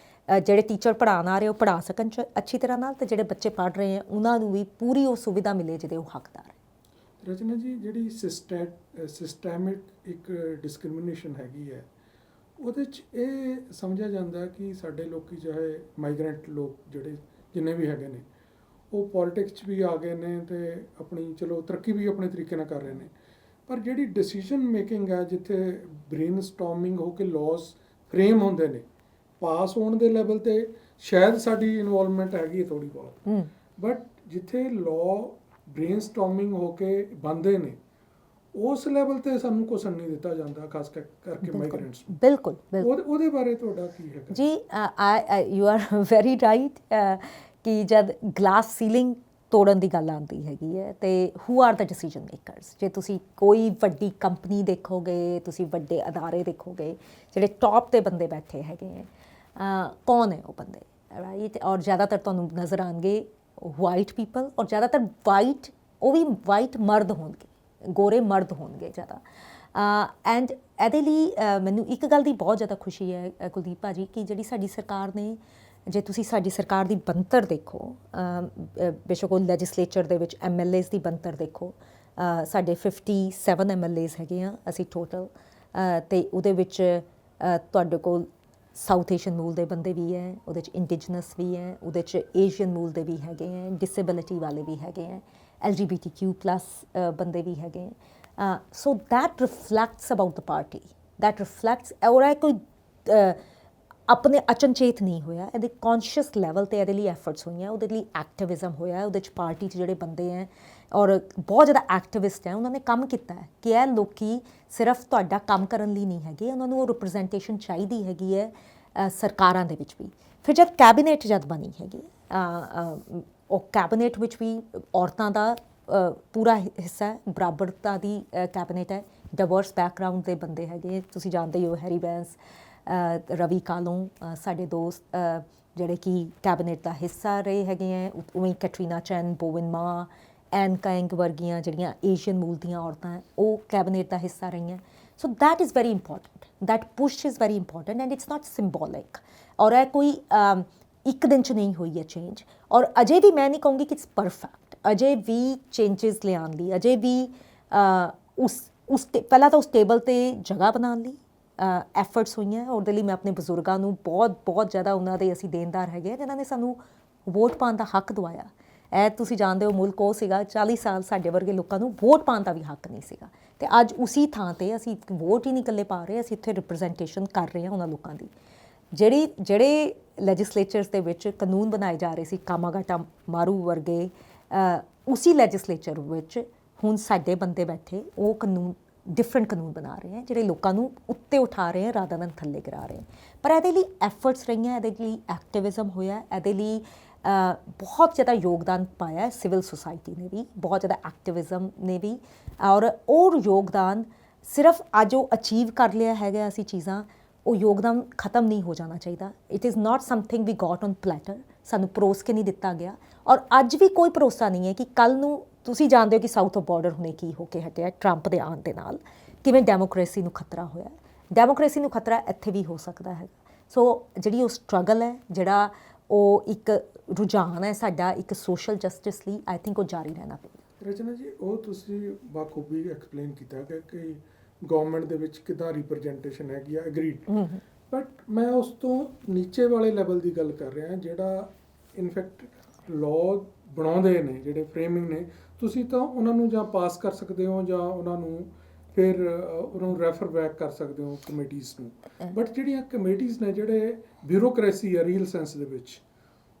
ਜਿਹੜੇ ਟੀਚਰ ਪੜ੍ਹਾਉਣ ਆ ਰਹੇ ਉਹ ਪੜ੍ਹਾ ਸਕਣ ਅੱਛੀ ਤਰ੍ਹਾਂ ਨਾਲ, ਤੇ ਜਿਹੜੇ ਬੱਚੇ ਪੜ੍ਹ ਰਹੇ ਹੈ ਉਹਨਾਂ ਨੂੰ ਵੀ ਪੂਰੀ ਉਹ ਸੁਵਿਧਾ ਮਿਲੇ ਜਿਹਦੇ ਉਹ ਹੱਕਦਾਰ ਹੈ। ਰਚਨਾ ਜੀ, ਜਿਹੜੀ ਸਿਸਟੈਮਿਕ ਇੱਕ ਡਿਸਕ੍ਰਿਮੀਨੇਸ਼ਨ ਹੈਗੀ ਹੈ ਉਹਦੇ 'ਚ ਇਹ ਸਮਝਿਆ ਜਾਂਦਾ ਕਿ ਸਾਡੇ ਲੋਕੀ ਚਾਹੇ ਮਾਈਗ੍ਰੈਂਟ ਲੋਕ ਜਿਹੜੇ ਜਿੰਨੇ ਵੀ ਹੈਗੇ ਨੇ ਉਹ ਪੋਲੀਟਿਕਸ 'ਚ ਵੀ ਆ ਗਏ ਨੇ ਅਤੇ ਆਪਣੀ ਚਲੋ ਤਰੱਕੀ ਵੀ ਆਪਣੇ ਤਰੀਕੇ ਨਾਲ ਕਰ ਰਹੇ ਨੇ, ਪਰ ਜਿਹੜੀ ਡਿਸੀਜਨ ਮੇਕਿੰਗ ਹੈ ਜਿੱਥੇ ਬ੍ਰੇਨ ਸਟੋਰਮਿੰਗ ਹੋ ਕੇ ਲਾਜ਼ ਫਰੇਮ ਹੁੰਦੇ ਨੇ, ਪਾਸ ਹੋਣ ਦੇ ਲੈਵਲ 'ਤੇ ਸ਼ਾਇਦ ਸਾਡੀ ਇਨਵੋਲਵਮੈਂਟ ਹੈਗੀ ਥੋੜ੍ਹੀ ਬਹੁਤ, ਬਟ ਜਿੱਥੇ ਲਾਅ ਬ੍ਰੇਨ ਸਟੋਰਮਿੰਗ ਹੋ ਕੇ ਬਣਦੇ ਨੇ ਉਸ ਲੈਵਲ 'ਤੇ ਸਾਨੂੰ ਕੁਛ ਨਹੀਂ ਦਿੱਤਾ ਜਾਂਦਾ, ਖਾਸ ਕਰਕੇ ਮਾਈਗ੍ਰੈਂਟਸ। ਬਿਲਕੁਲ ਉਹਦੇ ਬਾਰੇ ਤੁਹਾਡਾ ਕੀ ਹੈਗਾ ਜੀ? ਯੂ ਆਰ ਵੈਰੀ ਰਾਈਟ ਕਿ ਜਦ ਗਲਾਸ ਸੀਲਿੰਗ ਤੋੜਨ ਦੀ ਗੱਲ ਆਉਂਦੀ ਹੈਗੀ ਹੈ ਤੇ who are the decision makers. ਜੇ ਤੁਸੀਂ ਕੋਈ ਵੱਡੀ ਕੰਪਨੀ ਦੇਖੋਗੇ, ਤੁਸੀਂ ਵੱਡੇ ਅਦਾਰੇ ਦੇਖੋਗੇ, ਜਿਹੜੇ ਟੌਪ 'ਤੇ ਬੰਦੇ ਬੈਠੇ ਹੈਗੇ ਹੈ, ਕੌਣ ਹੈ ਉਹ ਬੰਦੇ, ਰਾਈਟ? ਔਰ ਜ਼ਿਆਦਾਤਰ ਤੁਹਾਨੂੰ ਨਜ਼ਰ ਆਉਣਗੇ ਵਾਈਟ ਪੀਪਲ, ਔਰ ਜ਼ਿਆਦਾਤਰ ਵਾਈਟ, ਉਹ ਵੀ ਵਾਈਟ ਮਰਦ ਹੋਣਗੇ, ਗੋਰੇ ਮਰਦ ਹੋਣਗੇ ਜ਼ਿਆਦਾ। ਐਂਡ ਇਹਦੇ ਲਈ ਮੈਨੂੰ ਇੱਕ ਗੱਲ ਦੀ ਬਹੁਤ ਜ਼ਿਆਦਾ ਖੁਸ਼ੀ ਹੈ ਕੁਲਦੀਪ ਭਾਜੀ ਕਿ ਜਿਹੜੀ ਸਾਡੀ ਸਰਕਾਰ ਨੇ, ਜੇ ਤੁਸੀਂ ਸਾਡੀ ਸਰਕਾਰ ਦੀ ਬਣਤਰ ਦੇਖੋ, ਬੇਸ਼ੱਕ ਉਹ ਲੈਜਿਸਲੇਚਰ ਦੇ ਵਿੱਚ MLAs ਦੀ ਬਣਤਰ ਦੇਖੋ, ਸਾਡੇ 57 MLAs ਹੈਗੇ ਆ ਅਸੀਂ ਟੋਟਲ, ਅਤੇ ਉਹਦੇ ਵਿੱਚ ਤੁਹਾਡੇ ਕੋਲ ਸਾਊਥ ਏਸ਼ੀਅਨ ਮੂਲ ਦੇ ਬੰਦੇ ਵੀ ਹੈ, ਉਹਦੇ 'ਚ ਇੰਡੀਜਨਸ ਵੀ ਹੈ, ਉਹਦੇ 'ਚ ਏਸ਼ੀਅਨ ਮੂਲ ਦੇ ਵੀ ਹੈਗੇ ਹੈ, ਡਿਸੇਬਿਲਿਟੀ ਵਾਲੇ ਵੀ ਹੈਗੇ ਹੈ, LGBTQ+ ਬੰਦੇ ਵੀ ਹੈਗੇ ਹੈ। So that reflects about the party, that reflects, ਔਰ ਇਹ ਕੋਈ ਆਪਣੇ ਅਚਨਚੇਤ ਨਹੀਂ ਹੋਇਆ, ਇਹਦੇ ਕੌਨਸ਼ੀਅਸ ਲੈਵਲ 'ਤੇ ਇਹਦੇ ਲਈ ਐਫਰਟਸ ਹੋਈਆਂ, ਉਹਦੇ ਲਈ ਐਕਟਿਵਿਜ਼ਮ ਹੋਇਆ, ਉਹਦੇ 'ਚ ਪਾਰਟੀ 'ਚ ਜਿਹੜੇ ਬੰਦੇ ਹੈ ਔਰ ਬਹੁਤ ਜ਼ਿਆਦਾ ਐਕਟਿਵਿਸਟ ਹੈ, ਉਹਨਾਂ ਨੇ ਕੰਮ ਕੀਤਾ ਹੈ ਕਿ ਇਹ ਲੋਕੀ ਸਿਰਫ ਤੁਹਾਡਾ ਕੰਮ ਕਰਨ ਲਈ ਨਹੀਂ ਹੈਗੇ, ਉਹਨਾਂ ਨੂੰ ਉਹ ਰਿਪਰੈਜ਼ੈਂਟੇਸ਼ਨ ਚਾਹੀਦੀ ਹੈਗੀ ਹੈ ਸਰਕਾਰਾਂ ਦੇ ਵਿੱਚ ਵੀ। ਫਿਰ ਜਦ ਕੈਬਨਿਟ ਜਦ ਬਣੀ ਹੈਗੀ ਉਹ ਕੈਬਨਿਟ ਵਿੱਚ ਵੀ ਔਰਤਾਂ ਦਾ ਪੂਰਾ ਹਿੱਸਾ ਹੈ, ਬਰਾਬਰਤਾ ਦੀ ਕੈਬਨਿਟ ਹੈ, ਡਿਵਰਸ ਬੈਕਗਰਾਊਂਡ ਦੇ ਬੰਦੇ ਹੈਗੇ। ਤੁਸੀਂ ਜਾਣਦੇ ਹੀ ਹੋ ਹੈਰੀ ਵੈਂਸ, ਰਵੀ ਕਾਲੋਂ, ਸਾਡੇ ਦੋਸਤ ਜਿਹੜੇ ਕਿ ਕੈਬਨਿਟ ਦਾ ਹਿੱਸਾ ਰਹੇ ਹੈਗੇ ਹੈ। ਉਵੇਂ ਕੈਟਰੀਨਾ ਚੈਨ, ਬੋਵਨ ਮਾ, ਐਨ ਕਾਇੰਗ ਵਰਗੀਆਂ ਜਿਹੜੀਆਂ ਏਸ਼ੀਅਨ ਮੂਲ ਦੀਆਂ ਔਰਤਾਂ ਹੈ, ਉਹ ਕੈਬਨਿਟ ਦਾ ਹਿੱਸਾ ਰਹੀਆਂ। So that is very important, that push is very important and it's not symbolic. ਔਰ ਇਹ ਕੋਈ ਇੱਕ ਦਿਨ 'ਚ ਨਹੀਂ ਹੋਈ ਹੈ ਚੇਂਜ। ਔਰ ਅਜੇ ਵੀ ਮੈਂ ਨਹੀਂ ਕਹੂੰਗੀ ਕਿ ਇਟਸ ਪਰਫੈਕਟ, ਅਜੇ ਵੀ ਚੇਂਜਸ ਲਿਆਉਣ ਲਈ, ਅਜੇ ਵੀ ਪਹਿਲਾਂ ਤਾਂ ਉਸ ਟੇਬਲ 'ਤੇ ਜਗ੍ਹਾ ਬਣਾਉਣ ਲਈ ਐਫਰਟਸ ਹੋਈਆਂ। ਉਹਦੇ ਲਈ ਮੈਂ ਆਪਣੇ ਬਜ਼ੁਰਗਾਂ ਨੂੰ ਬਹੁਤ ਜ਼ਿਆਦਾ ਉਹਨਾਂ ਦੇ ਅਸੀਂ ਦੇਣਦਾਰ ਹੈਗੇ, ਜਿਨ੍ਹਾਂ ਨੇ ਸਾਨੂੰ ਵੋਟ ਪਾਉਣ ਦਾ ਹੱਕ ਦਵਾਇਆ। ਇਹ ਤੁਸੀਂ ਜਾਣਦੇ ਹੋ ਮੁਲਕ ਉਹ ਸੀਗਾ 40 ਸਾਲ ਸਾਡੇ ਵਰਗੇ ਲੋਕਾਂ ਨੂੰ ਵੋਟ ਪਾਉਣ ਦਾ ਵੀ ਹੱਕ ਨਹੀਂ ਸੀਗਾ, ਅਤੇ ਅੱਜ ਉਸੀ ਥਾਂ 'ਤੇ ਅਸੀਂ ਵੋਟ ਹੀ ਨਹੀਂ ਇਕੱਲੇ ਪਾ ਰਹੇ, ਅਸੀਂ ਇੱਥੇ ਰਿਪਰੈਜ਼ੈਂਟੇਸ਼ਨ ਕਰ ਰਹੇ ਹਾਂ ਉਹਨਾਂ ਲੋਕਾਂ ਦੀ। ਜਿਹੜੇ ਲੈਜਿਸਲੇਚਰਸ ਦੇ ਵਿੱਚ ਕਾਨੂੰਨ ਬਣਾਏ ਜਾ ਰਹੇ ਸੀ, ਕਾਮਾਗਾਟਾ ਮਾਰੂ ਵਰਗੇ, ਉਸੀ ਲੈਜਿਸਲੇਚਰ ਵਿੱਚ ਹੁਣ ਸਾਡੇ ਬੰਦੇ ਬੈਠੇ ਉਹ ਕਾਨੂੰਨ, ਡਿਫਰੈਂਟ ਕਾਨੂੰਨ ਬਣਾ ਰਹੇ ਹੈ, ਜਿਹੜੇ ਲੋਕਾਂ ਨੂੰ ਉੱਤੇ ਉਠਾ ਰਹੇ ਹੈ ਰਾਦਰ ਦੈਨ ਥੱਲੇ ਗਿਰਾ ਰਹੇ। ਪਰ ਇਹਦੇ ਲਈ ਐਫਰਟਸ ਰਹੀਆਂ, ਇਹਦੇ ਲਈ ਐਕਟਿਵਿਜ਼ਮ ਹੋਇਆ, ਇਹਦੇ ਲਈ ਬਹੁਤ ਜ਼ਿਆਦਾ ਯੋਗਦਾਨ ਪਾਇਆ ਸਿਵਲ ਸੁਸਾਇਟੀ ਨੇ ਵੀ, ਬਹੁਤ ਜ਼ਿਆਦਾ ਐਕਟਿਵਿਜ਼ਮ ਨੇ ਵੀ। ਔਰ ਉਹ ਯੋਗਦਾਨ ਸਿਰਫ ਅੱਜ ਉਹ ਅਚੀਵ ਕਰ ਲਿਆ ਹੈਗਾ ਅਸੀਂ ਚੀਜ਼ਾਂ, ਉਹ ਯੋਗਦਾਨ ਖਤਮ ਨਹੀਂ ਹੋ ਜਾਣਾ ਚਾਹੀਦਾ। It is not something we got on platter, ਸਾਨੂੰ ਪਰੋਸ ਕੇ ਨਹੀਂ ਦਿੱਤਾ ਗਿਆ। ਔਰ ਅੱਜ ਵੀ ਕੋਈ ਭਰੋਸਾ ਨਹੀਂ ਹੈ ਕਿ ਕੱਲ੍ਹ ਨੂੰ, ਤੁਸੀਂ ਜਾਣਦੇ ਹੋ ਕਿ ਸਾਊਥ ਆਫ ਬਾਰਡਰ ਹੁਣੇ ਕੀ ਹੋ ਕੇ ਹਟਿਆ ਟਰੰਪ ਦੇ ਆਉਣ ਦੇ ਨਾਲ, ਕਿਵੇਂ ਡੈਮੋਕ੍ਰੇਸੀ ਨੂੰ ਖਤਰਾ ਹੋਇਆ। ਡੈਮੋਕ੍ਰੇਸੀ ਨੂੰ ਖਤਰਾ ਇੱਥੇ ਵੀ ਹੋ ਸਕਦਾ ਹੈ। ਸੋ ਜਿਹੜੀ ਉਹ ਸਟਰਗਲ ਹੈ, ਜਿਹੜਾ ਉਹ ਇੱਕ ਰੁਝਾਨ ਹੈ ਸਾਡਾ ਇੱਕ ਸੋਸ਼ਲ ਜਸਟਿਸ ਲਈ, ਆਈ ਥਿੰਕ ਉਹ ਜਾਰੀ ਰਹਿਣਾ ਪਏਗਾ। ਰਚਨਾ ਜੀ, ਉਹ ਤੁਸੀਂ ਬਾਖੂਬੀ ਐਕਸਪਲੇਨ ਕੀਤਾ ਕਿ ਗਵਰਨਮੈਂਟ ਦੇ ਵਿੱਚ ਕਿੱਦਾਂ ਰਿਪਰੈਜ਼ੈਂਟੇਸ਼ਨ ਹੈਗੀ ਆ, ਐਗਰੀਡ। ਬਟ ਮੈਂ ਉਸ ਤੋਂ ਨੀਚੇ ਵਾਲੇ ਲੈਵਲ ਦੀ ਗੱਲ ਕਰ ਰਿਹਾ, ਜਿਹੜਾ ਇਨਫੈਕਟ ਲਾਅ ਬਣਾਉਂਦੇ ਨੇ, ਜਿਹੜੇ ਫਰੇਮਿੰਗ ਨੇ, ਤੁਸੀਂ ਤਾਂ ਉਹਨਾਂ ਨੂੰ ਜਾਂ ਪਾਸ ਕਰ ਸਕਦੇ ਹੋ ਜਾਂ ਉਹਨਾਂ ਨੂੰ ਫਿਰ ਉਹਨੂੰ ਰੈਫਰ ਬੈਕ ਕਰ ਸਕਦੇ ਹੋ ਕਮੇਟੀਜ਼ ਨੂੰ। ਬਟ ਜਿਹੜੀਆਂ ਕਮੇਟੀਜ਼ ਨੇ, ਜਿਹੜੇ ਬਿਊਰੋਕ੍ਰੇਸੀ ਆ ਰੀਅਲ ਸੈਂਸ ਦੇ ਵਿੱਚ,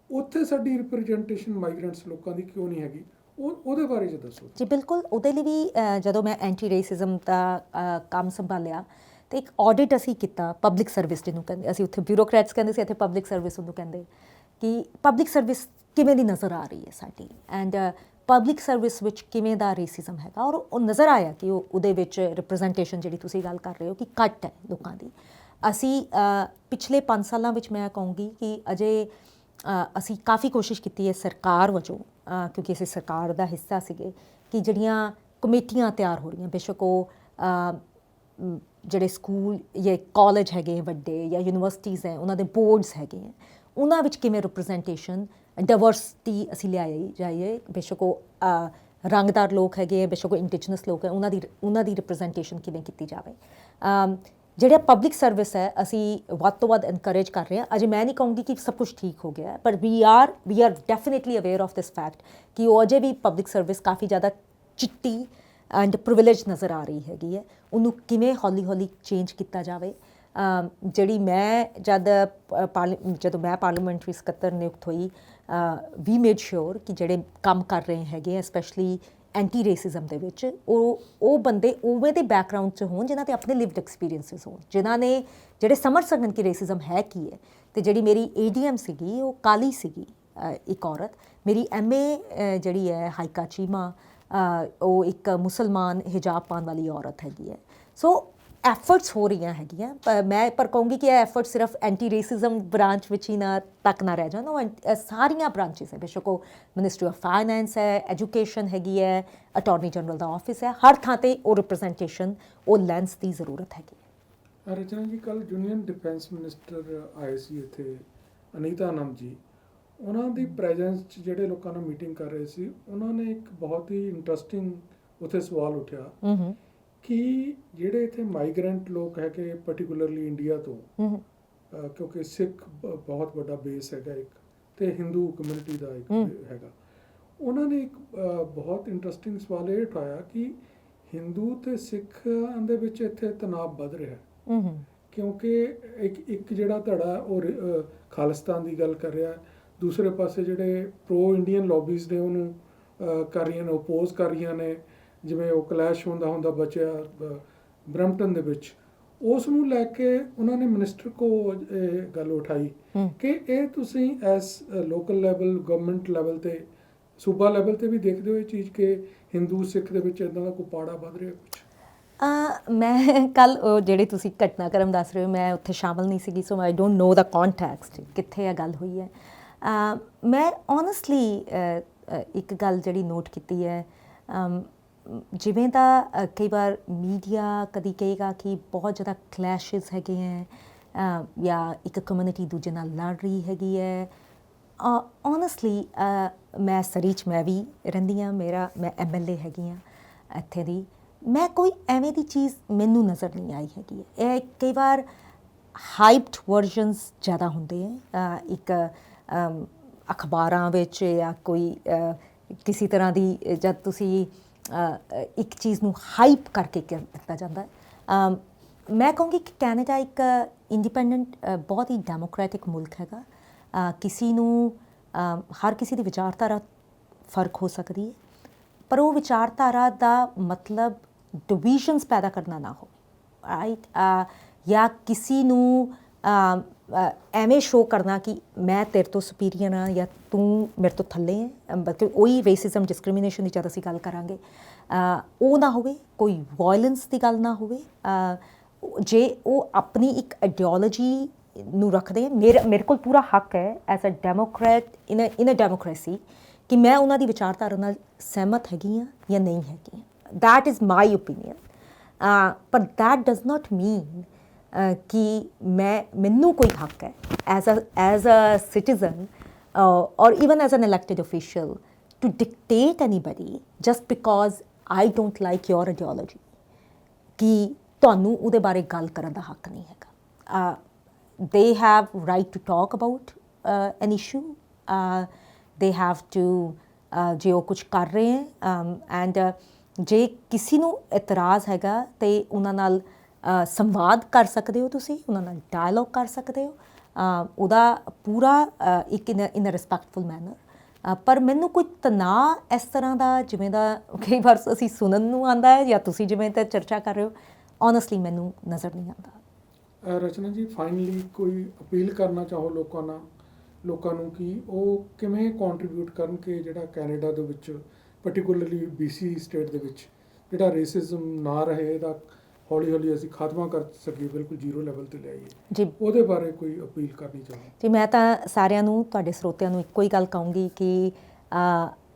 ਉੱਥੇ ਸਾਡੀ ਰਿਪਰੈਜ਼ੈਂਟੇਸ਼ਨ ਮਾਈਗ੍ਰੈਂਟਸ ਲੋਕਾਂ ਦੀ ਕਿਉਂ ਨਹੀਂ ਹੈਗੀ, ਉਹਦੇ ਬਾਰੇ ਜੇ ਦੱਸੋ ਜੀ। ਬਿਲਕੁਲ, ਉਹਦੇ ਲਈ ਵੀ ਜਦੋਂ ਮੈਂ ਐਂਟੀ ਰੇਸਿਜ਼ਮ ਦਾ ਕੰਮ ਸੰਭਾਲਿਆ ਤਾਂ ਇੱਕ ਆਡਿਟ ਅਸੀਂ ਕੀਤਾ ਪਬਲਿਕ ਸਰਵਿਸ ਜਿਹਨੂੰ ਕਹਿੰਦੇ, ਅਸੀਂ ਉੱਥੇ ਬਿਊਰੋਕਰੈਟਸ ਕਹਿੰਦੇ ਸੀ, ਇੱਥੇ ਪਬਲਿਕ ਸਰਵਿਸ ਉਹਨੂੰ ਕਹਿੰਦੇ, ਕਿ ਪਬਲਿਕ ਸਰਵਿਸ ਕਿਵੇਂ ਦੀ ਨਜ਼ਰ ਆ ਰਹੀ ਹੈ ਸਾਡੀ, ਐਂਡ ਪਬਲਿਕ ਸਰਵਿਸ ਵਿੱਚ ਕਿਵੇਂ ਦਾ ਰੇਸਿਜ਼ਮ ਹੈਗਾ। ਔਰ ਉਹ ਨਜ਼ਰ ਆਇਆ ਕਿ ਉਹਦੇ ਵਿੱਚ ਰਿਪਰੈਜ਼ੈਂਟੇਸ਼ਨ ਜਿਹੜੀ ਤੁਸੀਂ ਗੱਲ ਕਰ ਰਹੇ ਹੋ ਕਿ ਘੱਟ ਹੈ ਲੋਕਾਂ ਦੀ। ਅਸੀਂ ਪਿਛਲੇ 5 ਸਾਲਾਂ ਵਿੱਚ ਮੈਂ ਕਹੂੰਗੀ ਕਿ ਅਜੇ ਅਸੀਂ ਕਾਫੀ ਕੋਸ਼ਿਸ਼ ਕੀਤੀ ਹੈ ਸਰਕਾਰ ਵਜੋਂ, ਕਿਉਂਕਿ ਅਸੀਂ ਸਰਕਾਰ ਦਾ ਹਿੱਸਾ ਸੀਗੇ, ਕਿ ਜਿਹੜੀਆਂ ਕਮੇਟੀਆਂ ਤਿਆਰ ਹੋ ਰਹੀਆਂ, ਬੇਸ਼ੱਕ ਉਹ ਜਿਹੜੇ ਸਕੂਲ ਜਾਂ ਕਾਲਜ ਹੈਗੇ ਵੱਡੇ ਜਾਂ ਯੂਨੀਵਰਸਿਟੀਜ਼ ਹੈ, ਉਹਨਾਂ ਦੇ ਬੋਰਡਸ ਹੈਗੇ ਹੈ, ਉਹਨਾਂ ਵਿੱਚ ਕਿਵੇਂ ਰਿਪਰੈਜ਼ੈਂਟੇਸ਼ਨ, ਡਾਇਵਰਸਿਟੀ ਅਸੀਂ ਲਿਆਈ ਜਾਈਏ। ਬੇਸ਼ੱਕ ਉਹ ਰੰਗਦਾਰ ਲੋਕ ਹੈਗੇ ਹੈ, ਬੇਸ਼ੱਕ ਉਹ ਇੰਡੀਜਨਸ ਲੋਕ ਹੈ, ਉਹਨਾਂ ਦੀ ਰਿਪਰੈਜ਼ੈਂਟੇਸ਼ਨ ਕਿਵੇਂ ਕੀਤੀ ਜਾਵੇ। ਜਿਹੜਾ ਪਬਲਿਕ ਸਰਵਿਸ ਹੈ, ਅਸੀਂ ਵੱਧ ਤੋਂ ਵੱਧ ਇਨਕਰੇਜ ਕਰ ਰਹੇ ਹਾਂ। ਅਜੇ ਮੈਂ ਨਹੀਂ ਕਹੂੰਗੀ ਕਿ ਸਭ ਕੁਛ ਠੀਕ ਹੋ ਗਿਆ, ਪਰ we are definitely aware of this fact ਕਿ ਉਹ ਅਜੇ ਵੀ ਪਬਲਿਕ ਸਰਵਿਸ ਕਾਫੀ ਜ਼ਿਆਦਾ ਚਿੱਟੀ ਐਂਡ ਪ੍ਰਿਵਿਲੇਜ ਨਜ਼ਰ ਆ ਰਹੀ ਹੈਗੀ ਹੈ। ਉਹਨੂੰ ਕਿਵੇਂ ਹੌਲੀ ਹੌਲੀ ਚੇਂਜ ਕੀਤਾ ਜਾਵੇ। ਜਿਹੜੀ ਮੈਂ ਜਦੋਂ ਮੈਂ ਪਾਰਲੀਮੈਂਟਰੀ ਸਕੱਤਰ ਨਿਯੁਕਤ ਹੋਈ, ਵੀ ਮੇਡ ਸ਼ੋਰ ਕਿ ਜਿਹੜੇ ਕੰਮ ਕਰ ਰਹੇ ਹੈਗੇ ਸਪੈਸ਼ਲੀ ਐਂਟੀ ਰੇਸਿਜ਼ਮ ਦੇ ਵਿੱਚ, ਉਹ ਬੰਦੇ ਉਵੇਂ ਦੇ ਬੈਕਗਰਾਊਂਡ 'ਚ ਹੋਣ ਜਿਨ੍ਹਾਂ 'ਤੇ ਆਪਣੇ ਲਿਵਡ ਐਕਸਪੀਰੀਅੰਸਿਸ ਹੋਣ, ਜਿਹੜੇ ਸਮਝ ਸਕਣ ਕਿ ਰੇਸਿਜ਼ਮ ਹੈ ਕੀ ਹੈ। ਅਤੇ ਜਿਹੜੀ ਮੇਰੀ ADM ਸੀਗੀ ਉਹ ਕਾਲੀ ਸੀਗੀ, ਇੱਕ ਔਰਤ। ਮੇਰੀ MA ਜਿਹੜੀ ਹੈ ਹਾਈਕਾ ਚੀਮਾ, ਉਹ ਇੱਕ ਮੁਸਲਮਾਨ ਹਿਜਾਬ ਪਾਉਣ ਵਾਲੀ ਔਰਤ ਹੈਗੀ ਹੈ। ਸੋ ਐਫਰਟਸ ਹੋ ਰਹੀਆਂ ਹੈਗੀਆਂ, ਪਰ ਕਹੂੰਗੀ ਕਿ ਇਹ ਐਫਰਟ ਸਿਰਫ ਐਂਟੀ ਰੇਸਿਜ਼ਮ ਬ੍ਰਾਂਚ ਵਿੱਚ ਹੀ ਤੱਕ ਨਾ ਰਹਿ ਜਾਣ। ਉਹ ਸਾਰੀਆਂ ਬ੍ਰਾਂਚਿਸ ਹੈ, ਬੇਸ਼ੱਕ ਉਹ ਮਿਨਿਸਟਰੀ ਆਫ ਫਾਈਨੈਂਸ ਹੈ, ਐਜੂਕੇਸ਼ਨ ਹੈਗੀ ਹੈ, ਅਟਾਰਨੀ ਜਨਰਲ ਦਾ ਆਫਿਸ ਹੈ, ਹਰ ਥਾਂ 'ਤੇ ਉਹ ਰਿਪਰੈਜ਼ੈਂਟੇਸ਼ਨ, ਉਹ ਲੈਂਸ ਦੀ ਜ਼ਰੂਰਤ ਹੈਗੀ ਹੈ। ਰਚਨਾ ਜੀ, ਕੱਲ੍ਹ ਯੂਨੀਅਨ ਡਿਫੈਂਸ ਮਿਨਿਸਟਰ ਆਏ ਸੀ ਇੱਥੇ, ਅਨੀਤਾ ਆਨੰਦ ਜੀ। ਉਹਨਾਂ ਦੀ ਪ੍ਰੈਜ਼ੈਂਸ 'ਚ ਜਿਹੜੇ ਲੋਕਾਂ ਨਾਲ ਮੀਟਿੰਗ ਕਰ ਰਹੇ ਸੀ, ਉਹਨਾਂ ਨੇ ਇੱਕ ਬਹੁਤ ਹੀ ਇੰਟਰਸਟਿੰਗ ਉੱਥੇ ਸਵਾਲ ਉੱਠਿਆ ਕਿ ਜਿਹੜੇ ਇੱਥੇ ਮਾਈਗ੍ਰੈਂਟ ਲੋਕ ਹੈਗੇ, ਪਰਟੀਕੂਲਰਲੀ ਇੰਡੀਆ ਤੋਂ, ਕਿਉਂਕਿ ਸਿੱਖ ਬਹੁਤ ਵੱਡਾ ਬੇਸ ਹੈਗਾ ਇੱਕ, ਅਤੇ ਹਿੰਦੂ ਕਮਿਊਨਿਟੀ ਦਾ ਇੱਕ ਹੈਗਾ, ਉਹਨਾਂ ਨੇ ਇੱਕ ਬਹੁਤ ਇੰਟਰਸਟਿੰਗ ਸਵਾਲ ਇਹ ਉਠਾਇਆ ਕਿ ਹਿੰਦੂ ਅਤੇ ਸਿੱਖਾਂ ਦੇ ਵਿੱਚ ਇੱਥੇ ਤਣਾਅ ਵੱਧ ਰਿਹਾ, ਕਿਉਂਕਿ ਇੱਕ ਜਿਹੜਾ ਧੜਾ ਉਹ ਖਾਲਿਸਤਾਨ ਦੀ ਗੱਲ ਕਰ ਰਿਹਾ, ਦੂਸਰੇ ਪਾਸੇ ਜਿਹੜੇ ਪ੍ਰੋ ਇੰਡੀਅਨ ਲੌਬੀਜ਼ ਨੇ ਉਹਨੂੰ ਕਰ ਰਹੀਆਂ ਨੇ, ਓਪੋਜ਼ ਕਰ ਰਹੀਆਂ ਨੇ। ਜਿਵੇਂ ਉਹ ਕਲੈਸ਼ ਹੁੰਦਾ ਬਚਿਆ ਬਰੈਂਪਟਨ ਦੇ ਵਿੱਚ, ਉਸ ਨੂੰ ਲੈ ਕੇ ਉਹਨਾਂ ਨੇ ਮਿਨਿਸਟਰ ਕੋਲ ਇਹ ਗੱਲ ਉਠਾਈ ਕਿ ਇਹ ਤੁਸੀਂ S local level, government level 'ਤੇ ਸੂਬਾ ਲੈਵਲ ਤੇ ਵੀ ਦੇਖਦੇ ਹੋ ਇਹ ਚੀਜ਼ ਕਿ ਹਿੰਦੂ ਸਿੱਖ ਦੇ ਵਿੱਚ ਇਦਾਂ ਦਾ ਕੋਈ ਪਾੜਾ ਵੱਧ ਰਿਹਾ ਕੁਝ? ਮੈਂ ਕੱਲ ਜਿਹੜੇ ਤੁਸੀਂ ਘਟਨਾਕ੍ਰਮ ਦੱਸ ਰਹੇ ਹੋ, ਮੈਂ ਉੱਥੇ ਸ਼ਾਮਲ ਨਹੀਂ ਸੀਗੀ, ਸੋ I don't know the context ਕਿੱਥੇ ਇਹ ਗੱਲ ਹੋਈ ਹੈ। ਮੈਂ ਓਨੈਸਟਲੀ ਇੱਕ ਗੱਲ ਜਿਹੜੀ ਨੋਟ ਕੀਤੀ ਹੈ, ਜਿਵੇਂ ਦਾ ਕਈ ਵਾਰ ਮੀਡੀਆ ਕਦੀ ਕਹੇਗਾ ਕਿ ਬਹੁਤ ਜ਼ਿਆਦਾ ਕਲੈਸ਼ਿਸ ਹੈਗੇ ਹੈ, ਜਾਂ ਇੱਕ ਕਮਿਊਨਿਟੀ ਦੂਜੇ ਨਾਲ ਲੜ ਰਹੀ ਹੈਗੀ ਹੈ। ਓਨੈਸਟਲੀ ਮੈਂ ਸਰੀ 'ਚ ਮੈਂ ਵੀ ਰਹਿੰਦੀ ਹਾਂ, ਮੈਂ MLA ਹੈਗੀ ਹਾਂ ਇੱਥੇ ਦੀ। ਮੈਂ ਕੋਈ ਐਵੇਂ ਦੀ ਚੀਜ਼ ਮੈਨੂੰ ਨਜ਼ਰ ਨਹੀਂ ਆਈ ਹੈਗੀ ਹੈ। ਇਹ ਕਈ ਵਾਰ ਹਾਈਪਡ ਵਰਜ਼ਨਸ ਜ਼ਿਆਦਾ ਹੁੰਦੇ ਹੈ, ਇੱਕ ਅਖਬਾਰਾਂ ਵਿੱਚ ਜਾਂ ਕੋਈ ਕਿਸੇ ਤਰ੍ਹਾਂ ਦੀ, ਜਦ ਤੁਸੀਂ ਇੱਕ ਚੀਜ਼ ਨੂੰ ਹਾਈਪ ਕਰਕੇ ਦਿੱਤਾ ਜਾਂਦਾ ਹੈ। ਮੈਂ ਕਹੂੰਗੀ ਕਿ ਕੈਨੇਡਾ ਇੱਕ ਇੰਡੀਪੈਂਡੈਂਟ ਬਹੁਤ ਹੀ ਡੈਮੋਕ੍ਰੈਟਿਕ ਮੁਲਕ ਹੈਗਾ। ਕਿਸੇ ਨੂੰ ਹਰ ਕਿਸੇ ਦੀ ਵਿਚਾਰਧਾਰਾ ਫਰਕ ਹੋ ਸਕਦੀ ਹੈ, ਪਰ ਉਹ ਵਿਚਾਰਧਾਰਾ ਦਾ ਮਤਲਬ ਡਿਵੀਜ਼ਨਸ ਪੈਦਾ ਕਰਨਾ ਨਾ ਹੋ, ਰਾਈਟ? ਜਾਂ ਕਿਸੇ ਨੂੰ ਐਵੇਂ ਸ਼ੋਅ ਕਰਨਾ ਕਿ ਮੈਂ ਤੇਰੇ ਤੋਂ ਸੁਪੀਰੀਅਰ ਹਾਂ ਜਾਂ ਤੂੰ ਮੇਰੇ ਤੋਂ ਥੱਲੇ ਹੈ, ਬਲਕਿ ਉਹੀ ਰੇਸਿਜ਼ਮ ਡਿਸਕ੍ਰਿਮੀਨੇਸ਼ਨ ਦੀ ਜਦ ਅਸੀਂ ਗੱਲ ਕਰਾਂਗੇ ਉਹ ਨਾ ਹੋਵੇ, ਕੋਈ ਵਾਇਲੈਂਸ ਦੀ ਗੱਲ ਨਾ ਹੋਵੇ। ਜੇ ਉਹ ਆਪਣੀ ਇੱਕ ਆਈਡੀਓਲੋਜੀ ਨੂੰ ਰੱਖਦੇ, ਮੇਰੇ ਕੋਲ ਪੂਰਾ ਹੱਕ ਹੈ as a ਡੈਮੋਕਰੈਟ in a democracy ਕਿ ਮੈਂ ਉਹਨਾਂ ਦੀ ਵਿਚਾਰਧਾਰਾ ਨਾਲ ਸਹਿਮਤ ਹੈਗੀ ਹਾਂ ਜਾਂ ਨਹੀਂ ਹੈਗੀ ਹਾਂ। That is my opinion, but that does not mean ਕਿ ਮੈਨੂੰ ਕੋਈ ਹੱਕ ਹੈ as a citizen or even as an elected official to dictate anybody just because I don't like your ideology, ਕਿ ਤੁਹਾਨੂੰ ਉਹਦੇ ਬਾਰੇ ਗੱਲ ਕਰਨ ਦਾ ਹੱਕ ਨਹੀਂ ਹੈਗਾ। They have right to talk about an issue, they have to ਜੇ ਉਹ ਕੁਝ ਕਰ ਰਹੇ ਹੈ ਐਂਡ ਜੇ ਕਿਸੇ ਨੂੰ ਇਤਰਾਜ਼ ਹੈਗਾ ਤੇ ਉਹਨਾਂ ਨਾਲ ਸੰਵਾਦ ਕਰ ਸਕਦੇ ਹੋ, ਤੁਸੀਂ ਉਹਨਾਂ ਨਾਲ ਡਾਇਲੋਗ ਕਰ ਸਕਦੇ ਹੋ, ਉਹਦਾ ਪੂਰਾ ਇੱਕ ਇਨ ਅ ਰਿਸਪੈਕਟਫੁਲ ਮੈਨਰ। ਪਰ ਮੈਨੂੰ ਕੋਈ ਤਣਾਅ ਇਸ ਤਰ੍ਹਾਂ ਦਾ ਜਿਵੇਂ ਦਾ ਕਈ ਵਾਰ ਅਸੀਂ ਸੁਣਨ ਨੂੰ ਆਉਂਦਾ ਹੈ ਜਾਂ ਤੁਸੀਂ ਜਿਵੇਂ ਤਾਂ ਚਰਚਾ ਕਰ ਰਹੇ ਹੋ, ਓਨੈਸਟਲੀ ਮੈਨੂੰ ਨਜ਼ਰ ਨਹੀਂ ਆਉਂਦਾ। ਰਚਨਾ ਜੀ, ਫਾਈਨਲੀ ਕੋਈ ਅਪੀਲ ਕਰਨਾ ਚਾਹੋ ਲੋਕਾਂ ਨੂੰ ਕਿ ਉਹ ਕਿਵੇਂ ਕੰਟਰੀਬਿਊਟ ਕਰਨ ਕਿ ਜਿਹੜਾ ਕੈਨੇਡਾ ਦੇ ਵਿੱਚ ਪਾਰਟਿਕੂਲਰਲੀ BC ਸਟੇਟ ਦੇ ਵਿੱਚ ਜਿਹੜਾ ਰੇਸਿਜ਼ਮ ਨਾ ਰਹੇ, ਇਹਦਾ ਹੌਲੀ ਅਸੀਂ ਖਾਤਮਾ ਕਰ ਸਕੀਏ, ਬਿਲਕੁਲ ਜ਼ੀਰੋ ਲੈਵਲ ਤੇ ਲਿਆਈਏ ਜੀ। ਉਹਦੇ ਬਾਰੇ ਕੋਈ ਅਪੀਲ ਕਰਨੀ ਚਾਹੋ? ਜੀ, ਮੈਂ ਤਾਂ ਸਾਰਿਆਂ ਨੂੰ, ਤੁਹਾਡੇ ਸਰੋਤਿਆਂ ਨੂੰ ਇੱਕੋ ਹੀ ਗੱਲ ਕਹੂੰਗੀ ਕਿ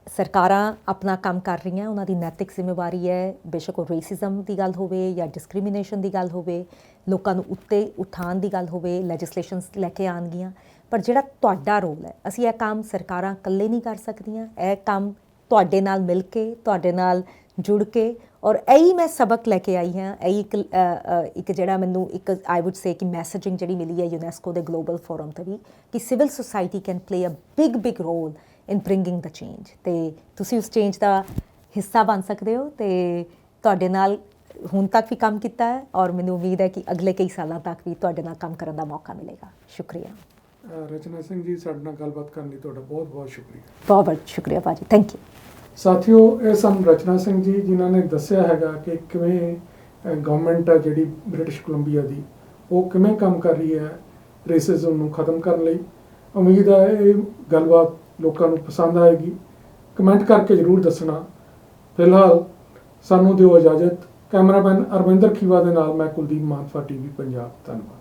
ਸਰਕਾਰਾਂ ਆਪਣਾ ਕੰਮ ਕਰ ਰਹੀਆਂ, ਉਹਨਾਂ ਦੀ ਨੈਤਿਕ ਜ਼ਿੰਮੇਵਾਰੀ ਹੈ। ਬੇਸ਼ੱਕ ਉਹ ਰੇਸਿਜ਼ਮ ਦੀ ਗੱਲ ਹੋਵੇ ਜਾਂ ਡਿਸਕ੍ਰਿਮੀਨੇਸ਼ਨ ਦੀ ਗੱਲ ਹੋਵੇ, ਲੋਕਾਂ ਨੂੰ ਉੱਤੇ ਉਠਾਉਣ ਦੀ ਗੱਲ ਹੋਵੇ, ਲੈਜਿਸਲੇਸ਼ਨਸ ਲੈ ਕੇ ਆਉਣਗੀਆਂ, ਪਰ ਜਿਹੜਾ ਤੁਹਾਡਾ ਰੋਲ ਹੈ, ਅਸੀਂ ਇਹ ਕੰਮ ਸਰਕਾਰਾਂ ਇਕੱਲੇ ਨਹੀਂ ਕਰ ਸਕਦੀਆਂ। ਇਹ ਕੰਮ ਤੁਹਾਡੇ ਨਾਲ ਮਿਲ ਕੇ, ਤੁਹਾਡੇ ਨਾਲ ਜੁੜ ਕੇ, ਔਰ ਇਹੀ ਮੈਂ ਸਬਕ ਲੈ ਕੇ ਆਈ ਹਾਂ। ਇਹੀ ਇੱਕ ਜਿਹੜਾ ਮੈਨੂੰ ਇੱਕ ਆਈ ਵੁੱਡ ਸੇ ਕਿ ਮੈਸੇਜਿੰਗ ਜਿਹੜੀ ਮਿਲੀ ਹੈ ਯੂਨੈਸਕੋ ਦੇ ਗਲੋਬਲ ਫੋਰਮ ਤੋਂ ਵੀ, ਕਿ civil society can play a big role in bringing the change, ਅਤੇ ਤੁਸੀਂ ਉਸ ਚੇਂਜ ਦਾ ਹਿੱਸਾ ਬਣ ਸਕਦੇ ਹੋ। ਅਤੇ ਤੁਹਾਡੇ ਨਾਲ ਹੁਣ ਤੱਕ ਵੀ ਕੰਮ ਕੀਤਾ ਹੈ, ਔਰ ਮੈਨੂੰ ਉਮੀਦ ਹੈ ਕਿ ਅਗਲੇ ਕਈ ਸਾਲਾਂ ਤੱਕ ਵੀ ਤੁਹਾਡੇ ਨਾਲ ਕੰਮ ਕਰਨ ਦਾ ਮੌਕਾ ਮਿਲੇਗਾ। ਸ਼ੁਕਰੀਆ। ਰਚਨਾ ਸਿੰਘ ਜੀ, ਸਾਡੇ ਨਾਲ ਗੱਲਬਾਤ ਕਰਨ ਲਈ ਤੁਹਾਡਾ ਬਹੁਤ ਬਹੁਤ ਸ਼ੁਕਰੀਆ। ਬਹੁਤ ਸ਼ੁਕਰੀਆ ਭਾਜੀ, ਥੈਂਕ ਯੂ। ਸਾਥੀਓ, ਇਹ ਸਨ ਰਚਨਾ ਸਿੰਘ ਜੀ, ਜਿਨ੍ਹਾਂ ਨੇ ਦੱਸਿਆ ਹੈਗਾ ਕਿ ਕਿਵੇਂ ਗਵਰਨਮੈਂਟ ਆ ਜਿਹੜੀ ਬ੍ਰਿਟਿਸ਼ ਕੋਲੰਬੀਆ ਦੀ, ਉਹ ਕਿਵੇਂ ਕੰਮ ਕਰ ਰਹੀ ਹੈ ਰੇਸਿਜ਼ਮ ਨੂੰ ਖਤਮ ਕਰਨ ਲਈ। ਉਮੀਦ ਹੈ ਇਹ ਗੱਲਬਾਤ ਲੋਕਾਂ ਨੂੰ ਪਸੰਦ ਆਏਗੀ। ਕਮੈਂਟ ਕਰਕੇ ਜ਼ਰੂਰ ਦੱਸਣਾ। ਫਿਲਹਾਲ ਸਾਨੂੰ ਦਿਓ ਇਜਾਜ਼ਤ। ਕੈਮਰਾਮੈਨ ਅਰਵਿੰਦਰ ਖੀਵਾ ਦੇ ਨਾਲ ਮੈਂ ਕੁਲਦੀਪ ਮਾਨਸਾ, TV ਪੰਜਾਬ। ਧੰਨਵਾਦ।